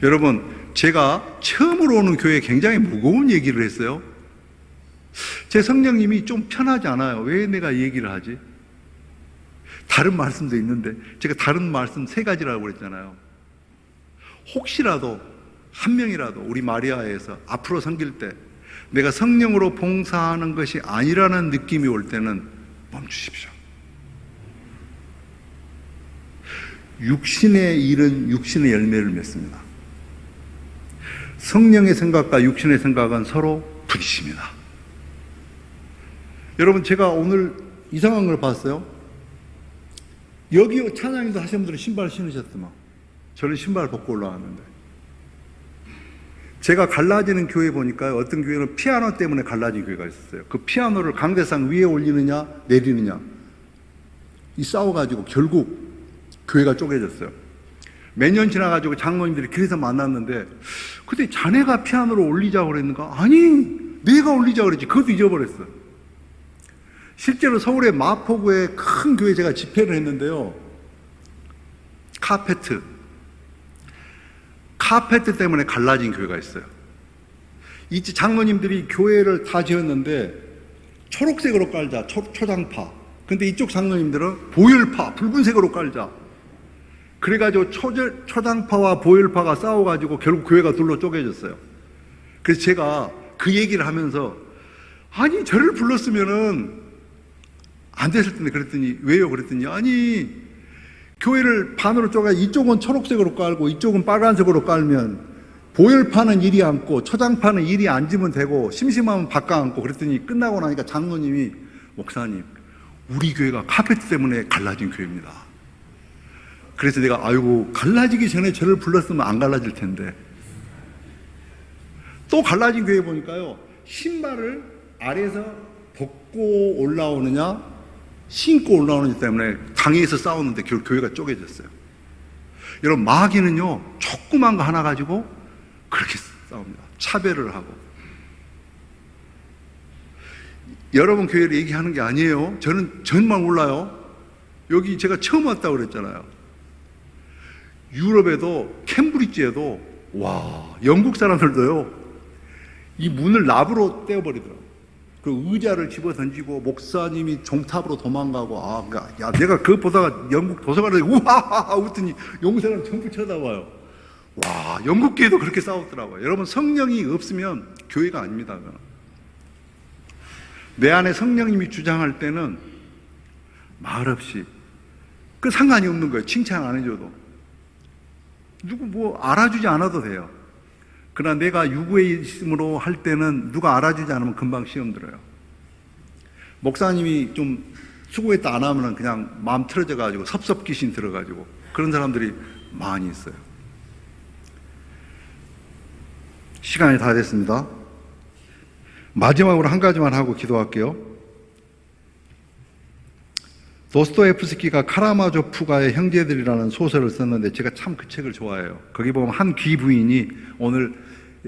여러분, 제가 처음으로 오는 교회에 굉장히 무거운 얘기를 했어요. 제 성령님이 좀 편하지 않아요. 왜 내가 얘기를 하지? 다른 말씀도 있는데 제가 다른 말씀 3가지라고 그랬잖아요. 혹시라도 한 명이라도 우리 마리아에서 앞으로 섬길 때 내가 성령으로 봉사하는 것이 아니라는 느낌이 올 때는 멈추십시오. 육신의 일은 육신의 열매를 맺습니다. 성령의 생각과 육신의 생각은 서로 부딪힙니다. 여러분, 제가 오늘 이상한 걸 봤어요. 여기 찬양인도 하신 분들은 신발 신으셨더만 저는 신발 벗고 올라왔는데 제가 갈라지는 교회 보니까 어떤 교회는 피아노 때문에 갈라진 교회가 있었어요. 그 피아노를 강대상 위에 올리느냐 내리느냐 이 싸워가지고 결국 교회가 쪼개졌어요. 몇 년 지나가지고 장로님들이 길에서 만났는데 근데 자네가 피아노를 올리자고 그랬는가? 아니 내가 올리자고 그랬지. 그것도 잊어버렸어. 실제로 서울의 마포구에 큰 교회 제가 집회를 했는데요. 카페트 때문에 갈라진 교회가 있어요. 이 장로님들이 교회를 다 지었는데 초록색으로 깔자, 초장파. 근데 이쪽 장로님들은 보혈파, 붉은색으로 깔자. 그래가지고 초장파와 보혈파가 싸워가지고 결국 교회가 둘로 쪼개졌어요. 그래서 제가 그 얘기를 하면서 아니 저를 불렀으면은 안 됐을 텐데 그랬더니 왜요? 그랬더니 아니 교회를 반으로 쪼개 이쪽은 초록색으로 깔고 이쪽은 빨간색으로 깔면 보혈파는 이리 앉고 초장파는 이리 앉으면 되고 심심하면 바꿔 앉고 그랬더니 끝나고 나니까 장로님이 목사님 우리 교회가 카페트 때문에 갈라진 교회입니다. 그래서 내가 아이고 갈라지기 전에 저를 불렀으면 안 갈라질 텐데 또 갈라진 교회 보니까요 신발을 아래에서 벗고 올라오느냐 신고 올라오느냐 때문에 당회에서 싸웠는데 결국 교회가 쪼개졌어요. 여러분 마귀는요 조그만 거 하나 가지고 그렇게 싸웁니다. 차별을 하고. 여러분 교회를 얘기하는 게 아니에요. 저는 정말 몰라요. 여기 제가 처음 왔다고 그랬잖아요. 유럽에도 캠브리지에도 와 영국 사람들도요 이 문을 납으로 떼어버리더라고요. 그 의자를 집어 던지고 목사님이 종탑으로 도망가고 야 내가 그거 보다가 영국 도서관에 우하하하 웃더니 영국 사람 전부 쳐다봐요. 와 영국 교회도 그렇게 싸웠더라고요. 여러분 성령이 없으면 교회가 아닙니다. 내 안에 성령님이 주장할 때는 말없이 그 상관이 없는 거예요. 칭찬 안 해줘도 누구 뭐 알아주지 않아도 돼요. 그러나 내가 유구에 있음으로 할 때는 누가 알아주지 않으면 금방 시험 들어요. 목사님이 좀 수고했다 안 하면 그냥 마음 틀어져가지고 섭섭귀신 들어가지고 그런 사람들이 많이 있어요. 시간이 다 됐습니다. 마지막으로 한 가지만 하고 기도할게요. 도스토옙스키가 카라마조프가의 형제들이라는 소설을 썼는데 제가 참 그 책을 좋아해요. 거기 보면 한 귀 부인이 오늘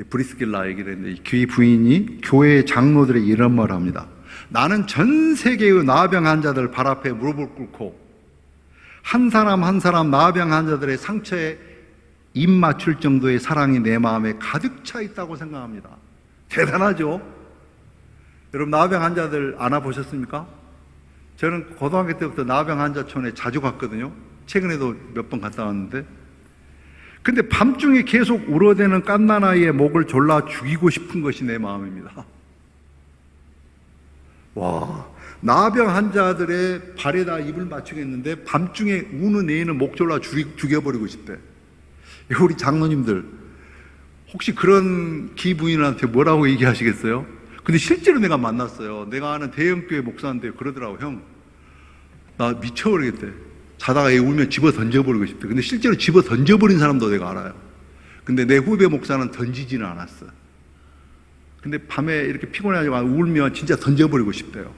브리스길라 얘기를 했는데 이 귀 부인이 교회 장로들에게 이런 말을 합니다. 나는 전 세계의 나병 환자들 발 앞에 무릎을 꿇고 한 사람 한 사람 나병 환자들의 상처에 입 맞출 정도의 사랑이 내 마음에 가득 차 있다고 생각합니다. 대단하죠? 여러분 나병 환자들 안아보셨습니까? 저는 고등학교 때부터 나병 환자촌에 자주 갔거든요. 최근에도 몇 번 갔다 왔는데 근데 밤중에 계속 울어대는 갓난아이의 목을 졸라 죽이고 싶은 것이 내 마음입니다. 와, 나병 환자들의 발에다 입을 맞추겠는데 밤중에 우는 애는 목 졸라 죽여버리고 싶대. 우리 장로님들 혹시 그런 기부인한테 뭐라고 얘기하시겠어요? 근데 실제로 내가 만났어요. 내가 아는 대형교회 목사인데 그러더라고. 형, 나 미쳐버리겠대. 자다가 애 울면 집어 던져버리고 싶대. 근데 실제로 집어 던져버린 사람도 내가 알아요. 근데 내 후배 목사는 던지지는 않았어. 근데 밤에 이렇게 피곤해가지고 울면 진짜 던져버리고 싶대요.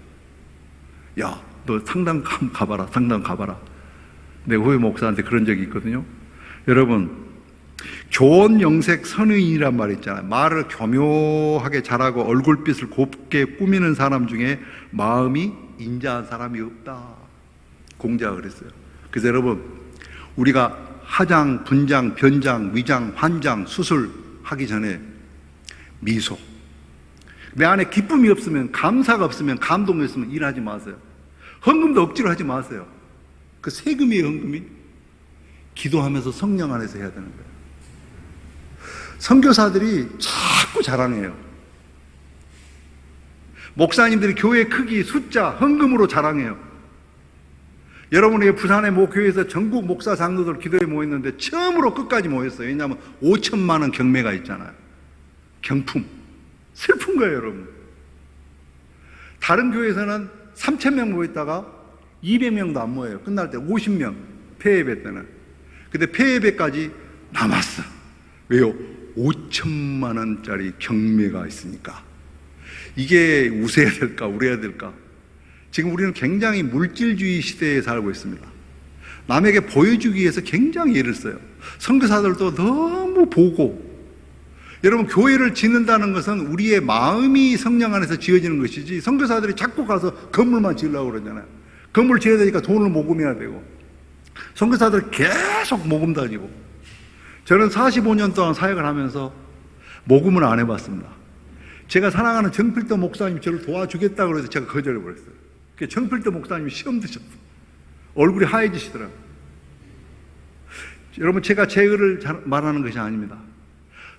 야, 너 상담 가봐라. 상담 가봐라. 내 후배 목사한테 그런 적이 있거든요. 여러분, 교원 영색 선의인이란 말 있잖아요. 말을 교묘하게 잘하고 얼굴빛을 곱게 꾸미는 사람 중에 마음이 인자한 사람이 없다. 공자가 그랬어요. 그래서 여러분, 우리가 하장, 분장, 변장, 위장, 환장, 수술하기 전에 미소. 내 안에 기쁨이 없으면, 감사가 없으면, 감동이 없으면 일하지 마세요. 헌금도 억지로 하지 마세요. 그 세금이에요, 헌금이. 기도하면서 성령 안에서 해야 되는 거예요. 선교사들이 자꾸 자랑해요. 목사님들이 교회 크기, 숫자, 헌금으로 자랑해요. 여러분이 부산의 모 교회에서 전국 목사 장로들 기도에 모였는데 처음으로 끝까지 모였어요. 왜냐하면 5천만 원 경매가 있잖아요. 경품. 슬픈 거예요, 여러분. 다른 교회에서는 3,000명 모였다가 200명도 안 모여요. 끝날 때 50명, 폐예배 때는. 근데 폐예배까지 남았어. 왜요? 5천만 원짜리 경매가 있으니까. 이게 웃어야 될까, 울어야 될까? 지금 우리는 굉장히 물질주의 시대에 살고 있습니다. 남에게 보여주기 위해서 굉장히 애를 써요. 선교사들도 너무 보고. 여러분, 교회를 짓는다는 것은 우리의 마음이 성령 안에서 지어지는 것이지, 선교사들이 자꾸 가서 건물만 지으려고 그러잖아요. 건물 지어야 되니까 돈을 모금해야 되고, 선교사들 계속 모금 다니고. 저는 45년 동안 사역을 하면서 모금을 안 해봤습니다. 제가 사랑하는 정필도 목사님이 저를 도와주겠다고 해서 제가 거절해버렸어요. 정필도 목사님이 시험 드셨어요. 얼굴이 하얘지시더라고요. 여러분, 제가 제 의를 말하는 것이 아닙니다.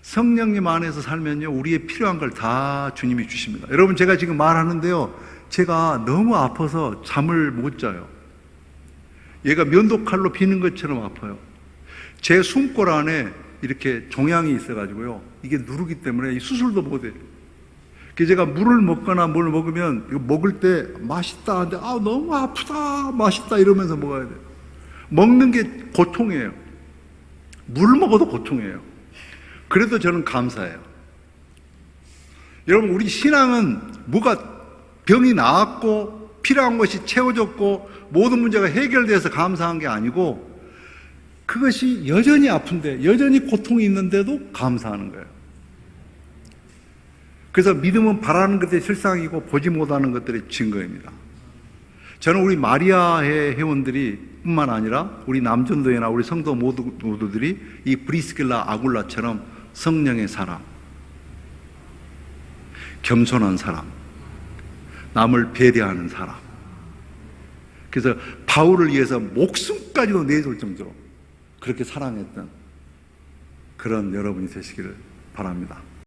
성령님 안에서 살면요, 우리의 필요한 걸 다 주님이 주십니다. 여러분, 제가 지금 말하는데요, 제가 너무 아파서 잠을 못 자요. 얘가 면도칼로 비는 것처럼 아파요. 제 숨골 안에 이렇게 종양이 있어가지고요, 이게 누르기 때문에 수술도 못해요. 그래서 제가 물을 먹거나 뭘 먹으면 이거 먹을 때 맛있다 하는데 너무 아프다, 맛있다 이러면서 먹어야 돼요. 먹는 게 고통이에요. 물 먹어도 고통이에요. 그래도 저는 감사해요. 여러분, 우리 신앙은 뭐가 병이 나았고 필요한 것이 채워졌고 모든 문제가 해결돼서 감사한 게 아니고, 그것이 여전히 아픈데, 여전히 고통이 있는데도 감사하는 거예요. 그래서 믿음은 바라는 것들이 실상이고 보지 못하는 것들의 증거입니다. 저는 우리 마리아의 회원들이 뿐만 아니라 우리 남전도회나 우리 성도 모두들이 이 브리스길라 아굴라처럼 성령의 사람, 겸손한 사람, 남을 배려하는 사람, 그래서 바울을 위해서 목숨까지도 내줄 정도로 그렇게 사랑했던 그런 여러분이 되시기를 바랍니다.